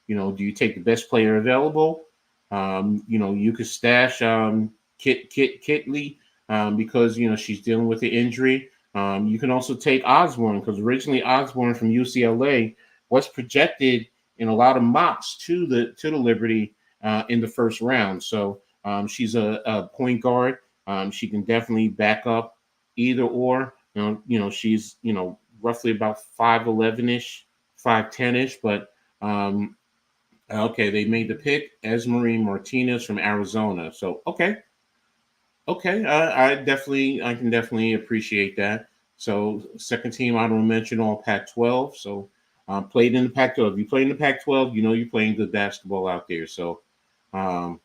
Speaker 1: Do you take the best player available? You could stash Kitley because she's dealing with the injury. You can also take Osborne because originally Osborne from UCLA was projected in a lot of mocks to the Liberty in the first round. So she's a point guard. She can definitely back up either or. She's roughly about 5'11-ish, 5'10-ish, but okay, they made the pick. Esmerine Martinez from Arizona. So okay, I can definitely appreciate that. So second team honorable mention all Pac-12. So played in the Pac-12. If you play in the Pac-12, you're playing good basketball out there. So I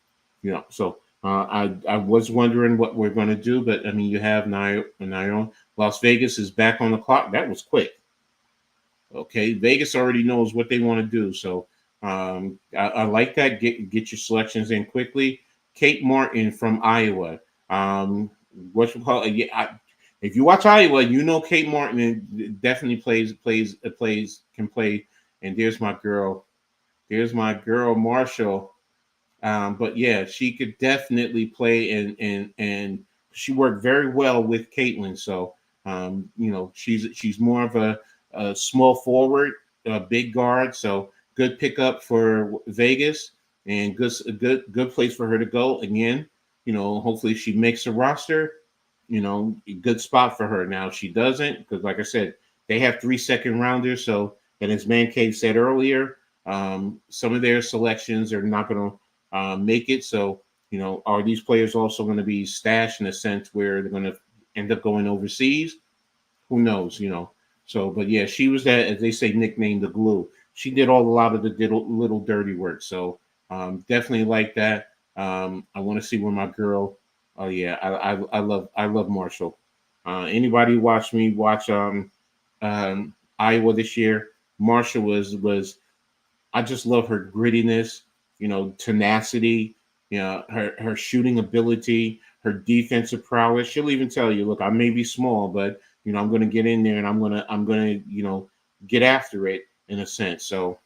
Speaker 1: was wondering what we're going to do, but I mean, you have Nairo. Las Vegas is back on the clock. That was quick. Okay, Vegas already knows what they want to do. So I like that. Get your selections in quickly. Kate Martin from Iowa. What you call it? Yeah, if you watch Iowa, Kate Martin definitely can play. And there's my girl. Marshall. But yeah, she could definitely play, and she worked very well with Caitlin. So she's more of a small forward, big guard. So good pickup for Vegas, and good place for her to go. Again, hopefully she makes a roster. Good spot for her. Now if she doesn't, because like I said, they have 3 second rounders. So, and as Man Cave said earlier, some of their selections are not going to make it. So, are these players also going to be stashed in a sense where they're going to end up going overseas? Who knows? So, but yeah, she was that, as they say, nicknamed the glue. She did a lot of the little dirty work. So, definitely like that. I want to see where my girl. Oh yeah, I love Marshall. Anybody watch Iowa this year? Marshall was. I just love her grittiness, tenacity, her shooting ability, her defensive prowess. She'll even tell you, look, I may be small, but I'm going to get in there and I'm going to get after it in a sense. So,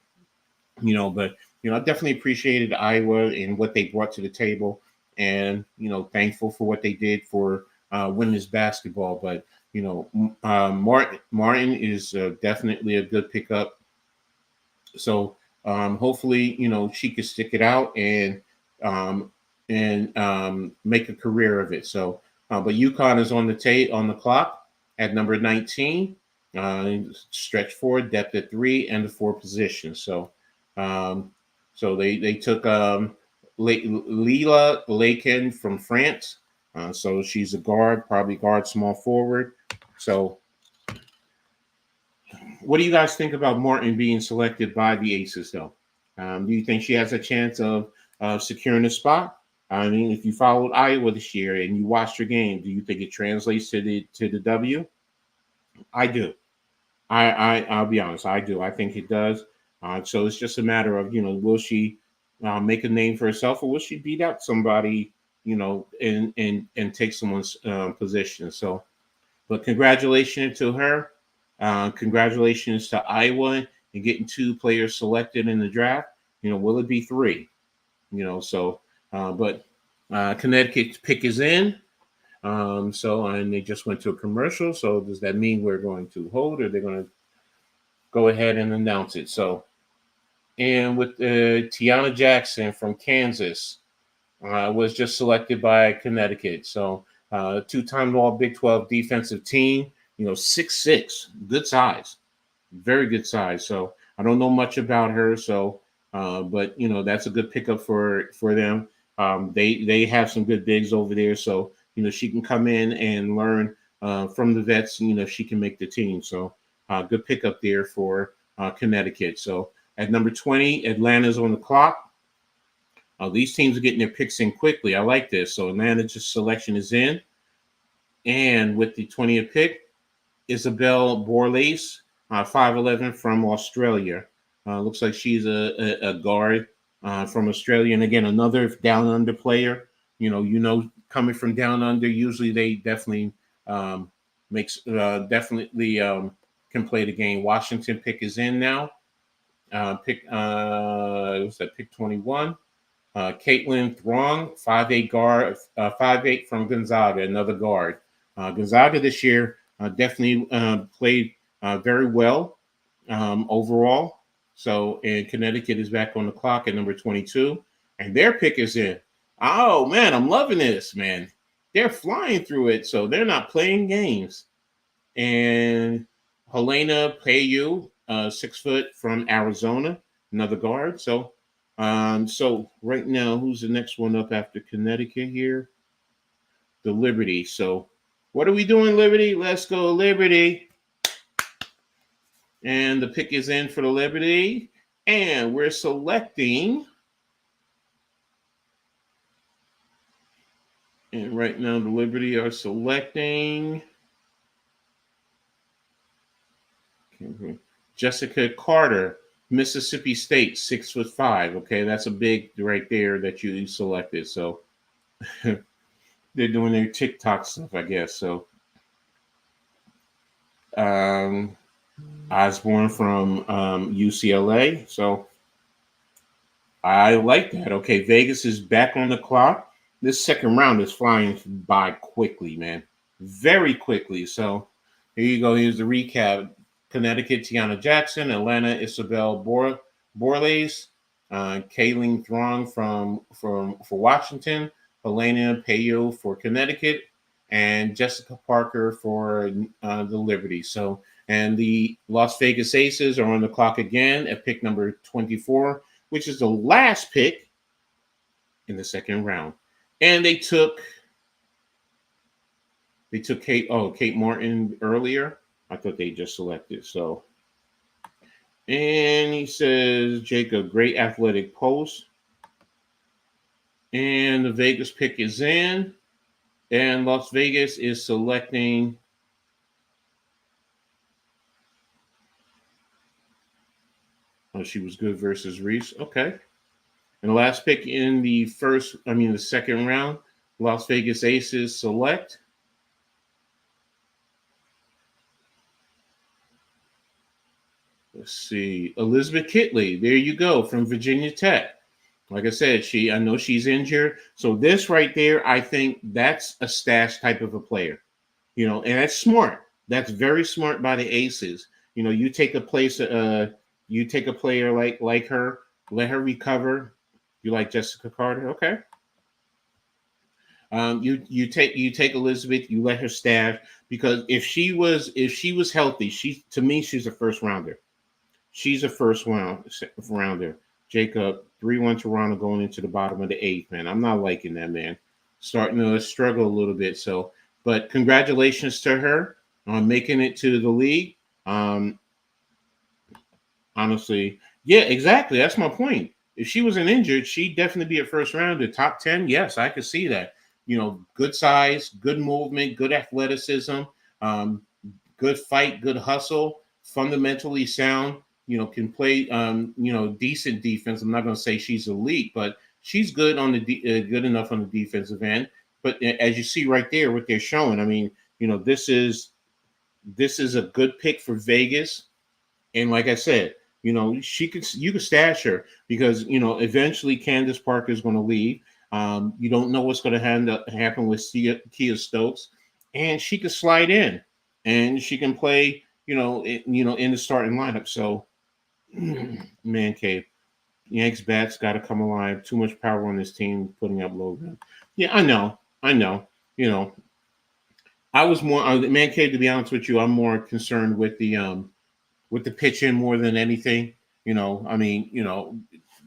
Speaker 1: but I definitely appreciated Iowa and what they brought to the table, and thankful for what they did for women's basketball. But Martin is definitely a good pickup. So hopefully, she could stick it out um, and make a career of it. So, but UConn is on the clock at number 19. Stretch four, depth at 3, and the 4 positions. Um, so they took Lila Lakin from France. So she's a guard, probably guard, small forward. So, what do you guys think about Martin being selected by the Aces, though? Do you think she has a chance of securing a spot? I mean, if you followed Iowa this year and you watched her game, do you think it translates to the W? I do. I'll be honest. I do. I think it does. So it's just a matter of will she make a name for herself, or will she beat out somebody and take someone's position? So, but congratulations to her. Congratulations to Iowa and getting 2 players selected in the draft. Will it be 3? But Connecticut's pick is in. And they just went to a commercial. So does that mean we're going to hold, or they're going to go ahead and announce it? So, and with Tiana Jackson from Kansas was just selected by Connecticut. So 2-time All Big 12 defensive team. 6'6", good size, very good size. So I don't know much about her. So, but that's a good pickup for them. They have some good bigs over there. So she can come in and learn from the vets. She can make the team. So good pickup there for Connecticut. So at number 20, Atlanta's on the clock. These teams are getting their picks in quickly. I like this. So Atlanta's selection is in, and with the 20th pick, Isabel Borlase, 5'11", from Australia. Looks like she's a guard from Australia. And again, another down under player. Coming from down under, usually they definitely can play the game. Washington pick is in now. Pick 21. Caitlin Throng, 5'8" guard, 5'8" from Gonzaga, another guard. Gonzaga this year definitely played very well overall. So, and Connecticut is back on the clock at number 22, and their pick is in. Oh man, I'm loving this, man. They're flying through it, so they're not playing games. And Helena Payu, 6 foot from Arizona, another guard. So right now, who's the next one up after Connecticut here? The Liberty. So what are we doing, Liberty? Let's go, Liberty. And the pick is in for the Liberty. And we're selecting. And right now, the Liberty are selecting Jessica Carter, Mississippi State, 6'5". Okay, that's a big right there that you selected. So they're doing their TikTok stuff, I guess. So Osborne from UCLA. So I like that. Okay, Vegas is back on the clock. This second round is flying by quickly, man. Very quickly. So here you go. Here's the recap. Connecticut, Tiana Jackson. Atlanta, Isabel Borlase. Kayleen Throng for Washington. Helena Payo for Connecticut. And Jessica Parker for the Liberty. So, and the Las Vegas Aces are on the clock again at pick number 24, which is the last pick in the second round. And they took Kate Martin earlier. I thought they just selected. So, and he says, Jacob, great athletic post. And the Vegas pick is in. And Las Vegas is selecting she was good versus Reese. Okay. And the last pick in the second round, Las Vegas Aces select. Let's see. Elizabeth Kitley. There you go, from Virginia Tech. Like I said, I know she's injured. So this right there, I think that's a stash type of a player. And that's smart. That's very smart by the Aces. You take a place, you take a player like her, let her recover. You like Jessica Carter? Okay. You take Elizabeth, you let her staff, because if she was healthy, to me she's a first rounder. She's a rounder. Jacob, 3-1 Toronto going into the bottom of the 8th, man. I'm not liking that, man. Starting to struggle a little bit. So, but congratulations to her on making it to the league. Honestly, yeah, exactly. That's my point. If she wasn't injured, she'd definitely be a first rounder, top 10. Yes, I could see that. Good size, good movement, good athleticism, good fight, good hustle, fundamentally sound. Can play, decent defense. I'm not going to say she's elite, but she's good on good enough on the defensive end. But as you see right there, what they're showing, I mean, this is a good pick for Vegas. And like I said, you could stash her because eventually Candace Parker is going to leave. You don't know what's going to happen with Kia Stokes, and she could slide in, and she can play. In the starting lineup. So, man cave, Yanks bats got to come alive. Too much power on this team, putting up Logan. Yeah, I know. I was more man cave. To be honest with you, I'm more concerned with the pitching more than anything.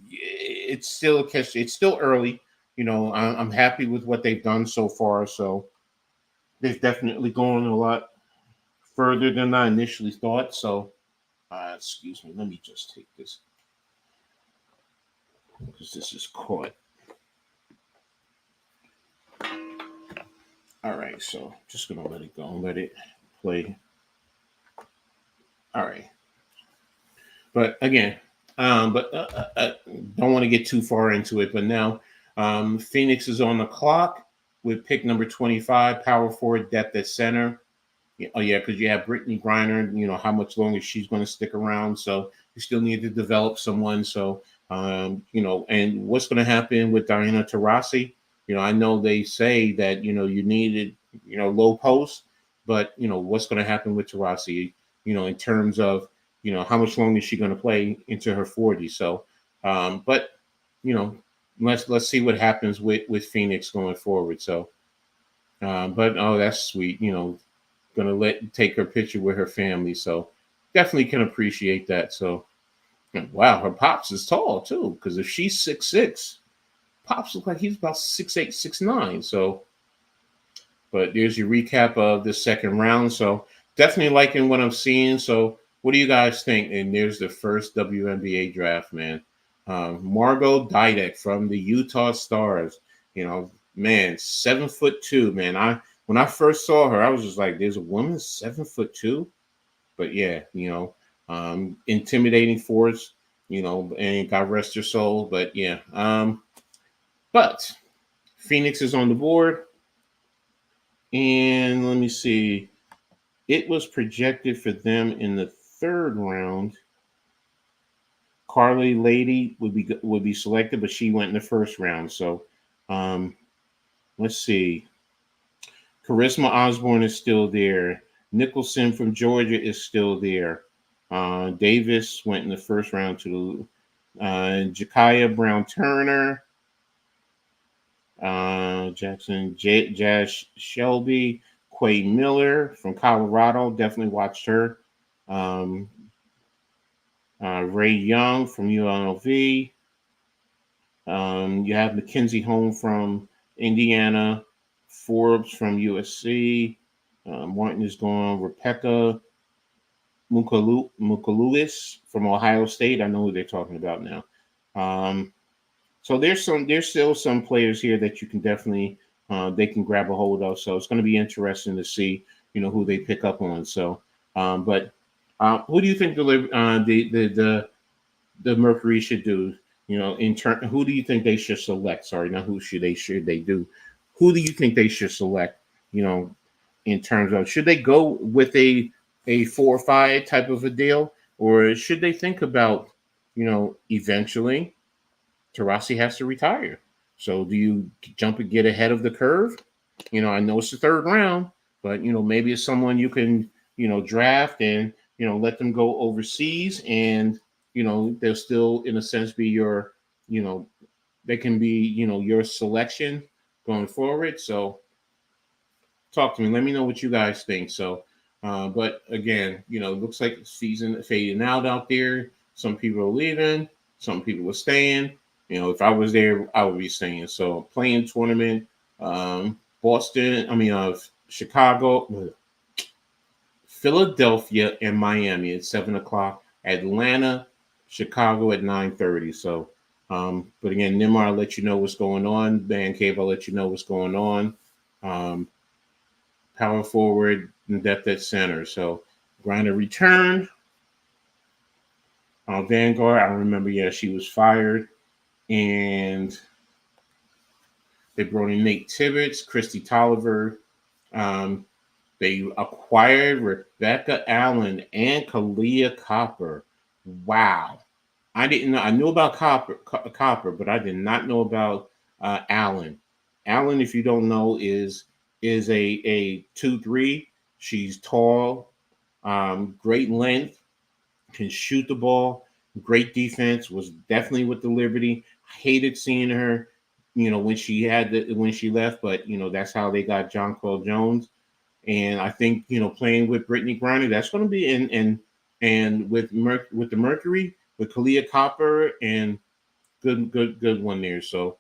Speaker 1: It's still it's still early. I'm happy with what they've done so far. So they've definitely gone a lot further than I initially thought. So, excuse me, let me just take this because this is caught. All right, so just gonna let it go and let it play. All right. But again, don't want to get too far into it. But now, Phoenix is on the clock with pick number 25, power forward, depth at center. Oh yeah, because you have Brittany Griner. How much longer she's going to stick around. So you still need to develop someone. So and what's going to happen with Diana Taurasi? I know they say that you needed low post, but what's going to happen with Taurasi? In terms of how much longer is she going to play into her 40s? So, but let's see what happens with Phoenix going forward. So, but oh, that's sweet. Gonna take her picture with her family. So, definitely can appreciate that. So, wow, her pops is tall too. Because if she's 6'6", pops look like he's about 6'8", 6'9". So, but there's your recap of the second round. So, definitely liking what I'm seeing. So, what do you guys think? And there's the first WNBA draft, man. Margot Didek from the Utah Stars. Man, 7'2", man. When I first saw her, I was just like, "There's a woman 7'2". But yeah, intimidating force. And God rest her soul. But yeah, but Phoenix is on the board, and let me see. It was projected for them in the third round. Carly Lady would be selected, but she went in the first round. So, let's see. Charisma Osborne is still there. Nicholson from Georgia is still there. Davis went in the first round to Jakaya Brown Turner. Jackson Jazz Shelby. Quay Miller from Colorado. Definitely watched her. Ray Young from UNLV. You have Mackenzie Home from Indiana. Forbes from USC. Martin is gone. Rebecca Mukaluis from Ohio State. I know who they're talking about now. So there's still some players here that you can definitely they can grab a hold of. So it's going to be interesting to see who they pick up on. So, but who do you think the Mercury should do? Who do you think they should select? Sorry, not who should they do? Who do you think they should select? In terms of should they go with a 4 or 5 type of a deal, or should they think about eventually Taurasi has to retire? So do you jump and get ahead of the curve? I know it's the third round, but maybe it's someone you can draft and let them go overseas and they'll still, in a sense, be your, they can be, your selection going forward. So talk to me. Let me know what you guys think. So, but again, it looks like the season fading out there. Some people are leaving. Some people are staying. If I was there, I would be staying. So playing tournament, Chicago, Philadelphia, and Miami at 7 o'clock. Atlanta, Chicago at 9:30. So, but again, Nimar, I'll let you know what's going on. Man Cave, I'll let you know what's going on. Power forward and depth at center. So, Grinder returned. Vanguard, I remember, she was fired. And they brought in Nate Tibbetts, Christy Tolliver. They acquired Rebecca Allen and Kalia Copper. Wow. I didn't know. I knew about Copper, but I did not know about Allen. Allen, if you don't know, is a 2-3. She's tall, great length, can shoot the ball, great defense. Was definitely with the Liberty. Hated seeing her, when she left, but that's how they got Jonquel Jones. And I think playing with Brittany Griner, that's going to be and with the Mercury with Kalia Copper and good one there. So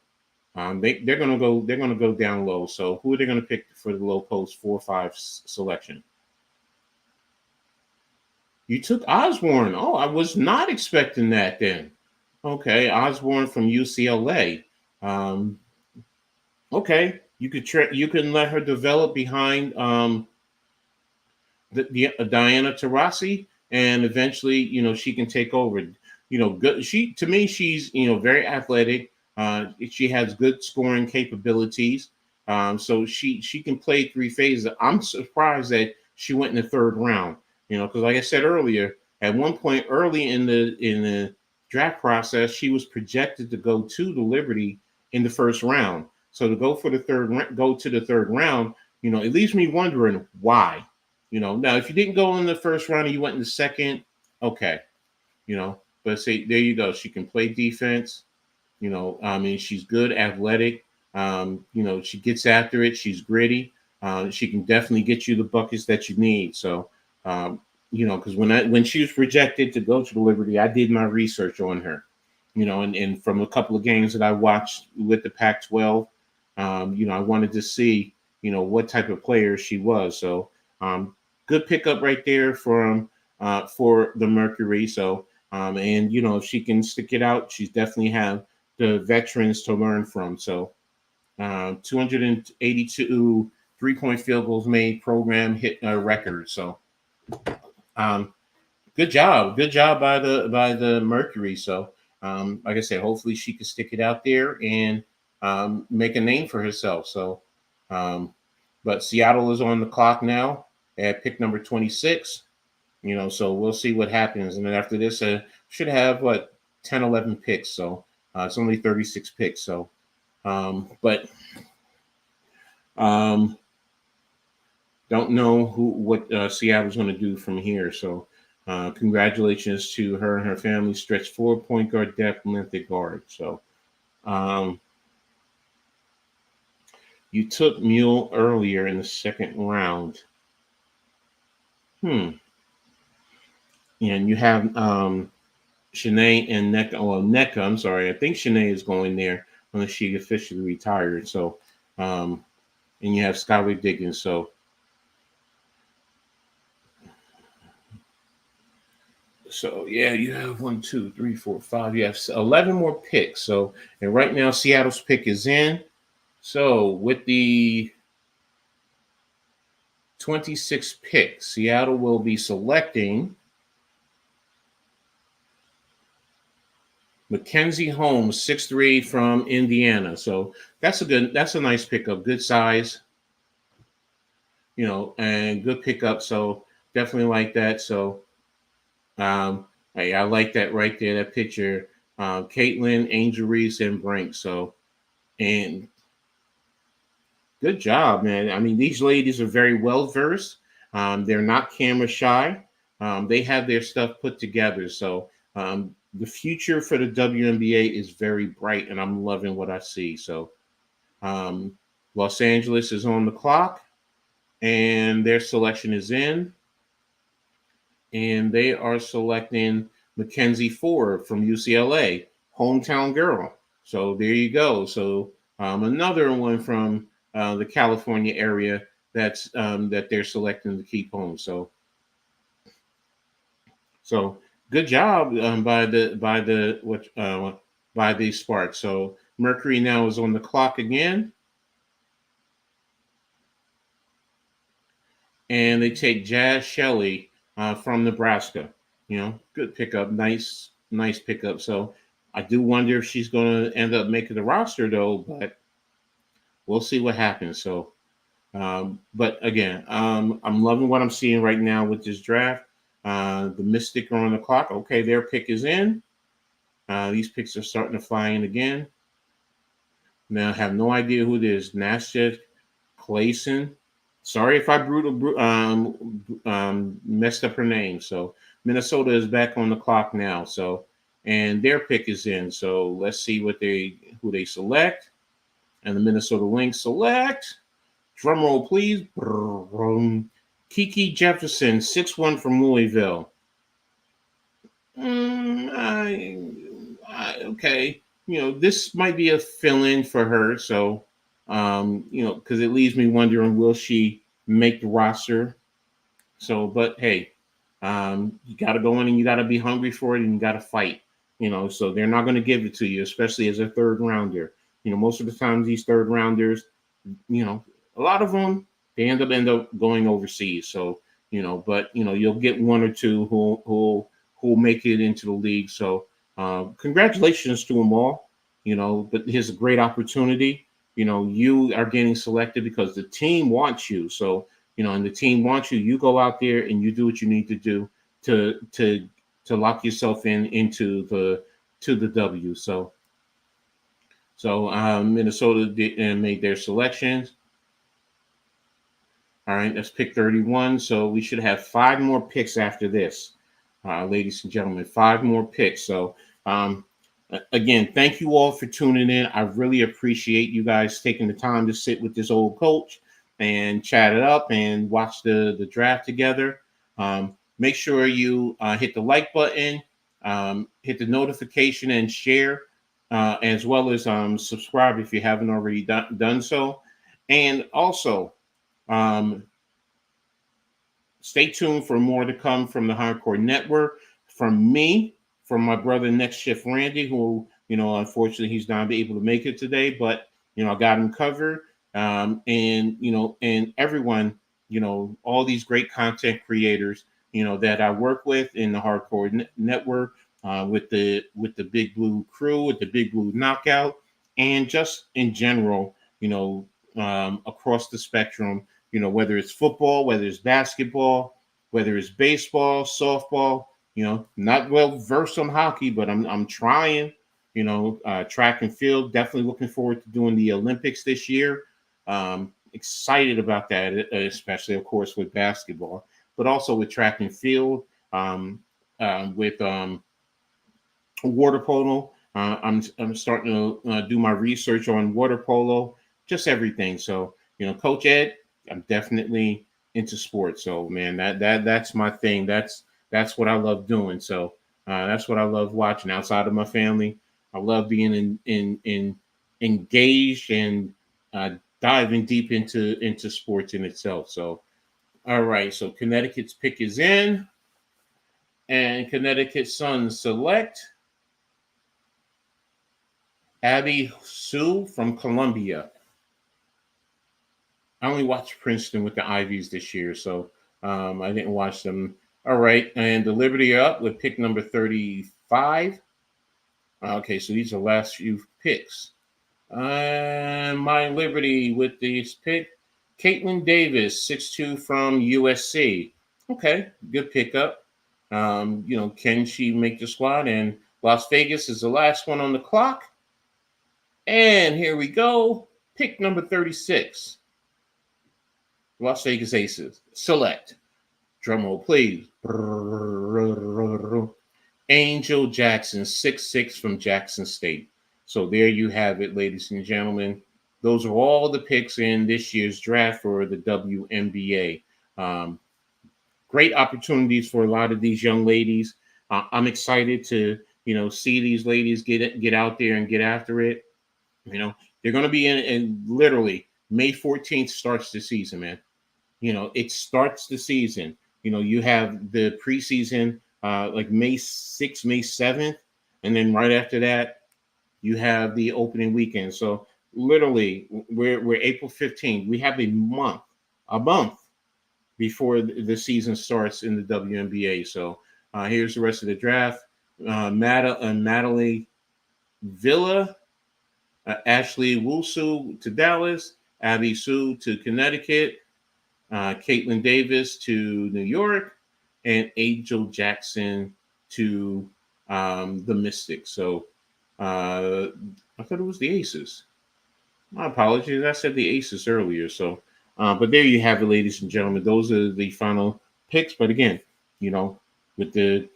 Speaker 1: they're gonna go down low. So who are they gonna pick for the low post 4-5 selection? You took Osborne. Oh, I was not expecting that then. Okay, Osborne from UCLA. Okay, you can let her develop behind the Diana Taurasi, and eventually, she can take over. Good. She's very athletic. She has good scoring capabilities. So she can play 3 phases. I'm surprised that she went in the 3rd round. Because like I said earlier, at one point early in the draft process, she was projected to go to the Liberty in the 1st round. So to go to the 3rd round, it leaves me wondering why. Now if you didn't go in the 1st round and you went in the 2nd, okay, but say there you go. She can play defense. She's good, athletic. She gets after it. She's gritty. She can definitely get you the buckets that you need. So, because when she was projected to go to the Liberty, I did my research on her. And from a couple of games that I watched with the Pac-12, I wanted to see, what type of player she was. So, good pickup right there for the Mercury. So, and if she can stick it out, she's definitely have the veterans to learn from. So, 282 3-point field goals made, program hit record. So, good job by the Mercury. So, like I said, hopefully she can stick it out there and make a name for herself. So, but Seattle is on the clock now at pick number 26. So we'll see what happens. And then after this, should have 10, 11 picks. So it's only 36 picks. So, but don't know what Seattle's going to do from here. So congratulations to her and her family. Stretch 4, point guard, depth, length at guard. So you took Mule earlier in the 2nd round. And you have Shanae and NECA. Well, NECA, I'm sorry. I think Shanae is going there unless she officially retired. So, and you have Skylar Diggins. So, yeah, you have 1, 2, 3, 4, 5. You have 11 more picks. So, and right now Seattle's pick is in. So, with the 26th pick, Seattle will be selecting Mackenzie Holmes, 6'3" from Indiana. So that's a nice pickup. Good size, and good pickup. So definitely like that. So I like that right there, that picture. Caitlin, Angel Reese, and Brink. So, and good job, man. I mean, these ladies are very well versed. They're not camera shy. They have their stuff put together. So the future for the WNBA is very bright, and I'm loving what I see. So, Los Angeles is on the clock, and their selection is in, and they are selecting Mackenzie Ford from UCLA, hometown girl. So there you go. So another one from the California area that they're selecting to keep home. So good job by the Sparks. So Mercury now is on the clock again, and they take Jazz Shelley from Nebraska. Good pickup, nice pickup. So I do wonder if she's going to end up making the roster though, but we'll see what happens. So, but again, I'm loving what I'm seeing right now with this draft. The Mystic are on the clock. Okay, their pick is in. These picks are starting to fly in again. Now I have no idea who it is. Nasha Clayson. Sorry if I messed up her name. So Minnesota is back on the clock now. So, and their pick is in. So let's see who they select. And the Minnesota Lynx select. Drum roll, please. Kiki Jefferson, 6'1" from Louisville. Okay. This might be a fill-in for her. So, because it leaves me wondering, will she make the roster? So, but hey, you got to go in and you got to be hungry for it and you got to fight. So they're not going to give it to you, especially as a third rounder. Most of the time these third rounders, a lot of them they end up going overseas. So, but you'll get one or two who'll make it into the league. So, congratulations to them all. But here's a great opportunity. You are getting selected because the team wants you. So, and the team wants you. You go out there and you do what you need to do to lock yourself into the W. So Minnesota made their selections. All right, that's pick 31. So we should have 5 more picks after this, ladies and gentlemen. 5 more picks. So again, thank you all for tuning in. I really appreciate you guys taking the time to sit with this old coach and chat it up and watch the draft together. Make sure you hit the like button, hit the notification and share, as well as subscribe if you haven't already done so. And also, stay tuned for more to come from the Hardcore Network, from me, from my brother Next Shift Randy, who, unfortunately he's not able to make it today, but, I got him covered. And everyone, all these great content creators, that I work with in the Hardcore Network, with the Big Blue crew, with the Big Blue Knockout, and just in general, across the spectrum, whether it's football, whether it's basketball, whether it's baseball, softball, not well versed on hockey, but I'm trying, track and field, definitely looking forward to doing the Olympics this year. Excited about that, especially of course with basketball, but also with track and field, with water polo. I'm starting to do my research on water polo, just everything. So, Coach Ed, I'm definitely into sports. So, man, that's my thing. That's what I love doing. So, that's what I love watching outside of my family. I love being in engaged and diving deep into sports in itself. So, all right. So Connecticut's pick is in, and Connecticut Suns select Abby Sue from Columbia. I only watched Princeton with the Ivies this year, so I didn't watch them. All right, and the Liberty are up with pick number 35. Okay, so these are the last few picks. My Liberty with this pick, Caitlin Davis, 6'2" from USC. Okay, good pickup. Can she make the squad? And Las Vegas is the last one on the clock. And here we go. Pick number 36. Las Vegas Aces. Select. Drum roll, please. Angel Jackson, 6'6" from Jackson State. So there you have it, ladies and gentlemen. Those are all the picks in this year's draft for the WNBA. Great opportunities for a lot of these young ladies. I'm excited to see these ladies get out there and get after it. They're going to be in literally May 14th starts the season, man. It starts the season. You have the preseason like May 6th, May 7th, and then right after that, you have the opening weekend. So literally, we're April 15th. We have a month before the season starts in the WNBA. So here's the rest of the draft. Madeline Villa, Ashley Wusu to Dallas, Abby Sue to Connecticut, Caitlin Davis to New York, and Angel Jackson to the Mystics. So I thought it was the Aces. My apologies. I said the Aces earlier. So, but there you have it, ladies and gentlemen. Those are the final picks. But again, with the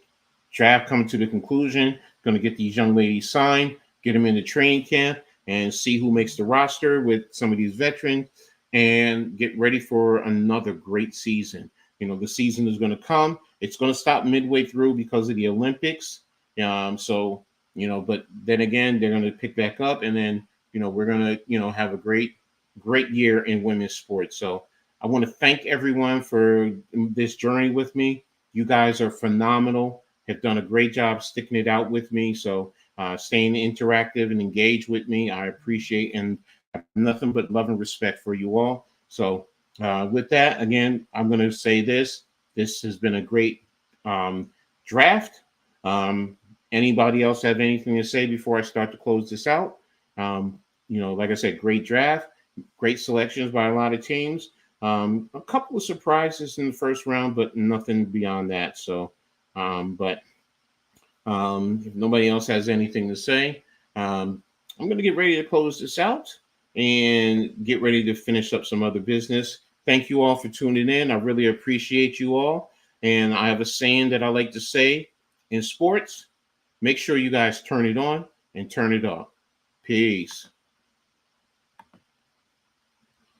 Speaker 1: draft coming to the conclusion, going to get these young ladies signed, get them into training camp, and see who makes the roster with some of these veterans, and get ready for another great season. The season is going to come. It's going to stop midway through because of the Olympics. But then again, they're going to pick back up, and then we're going to have a great year in women's sports. So I want to thank everyone for this journey with me. You guys are phenomenal. Have done a great job sticking it out with me. So staying interactive and engaged with me, I appreciate and have nothing but love and respect for you all. So with that, again, I'm going to say this. This has been a great draft. Anybody else have anything to say before I start to close this out? Like I said, great draft, great selections by a lot of teams. A couple of surprises in the first round, but nothing beyond that. So, if nobody else has anything to say, I'm going to get ready to close this out and get ready to finish up some other business. Thank you all for tuning in. I really appreciate you all. And I have a saying that I like to say in sports: make sure you guys turn it on and turn it off. Peace.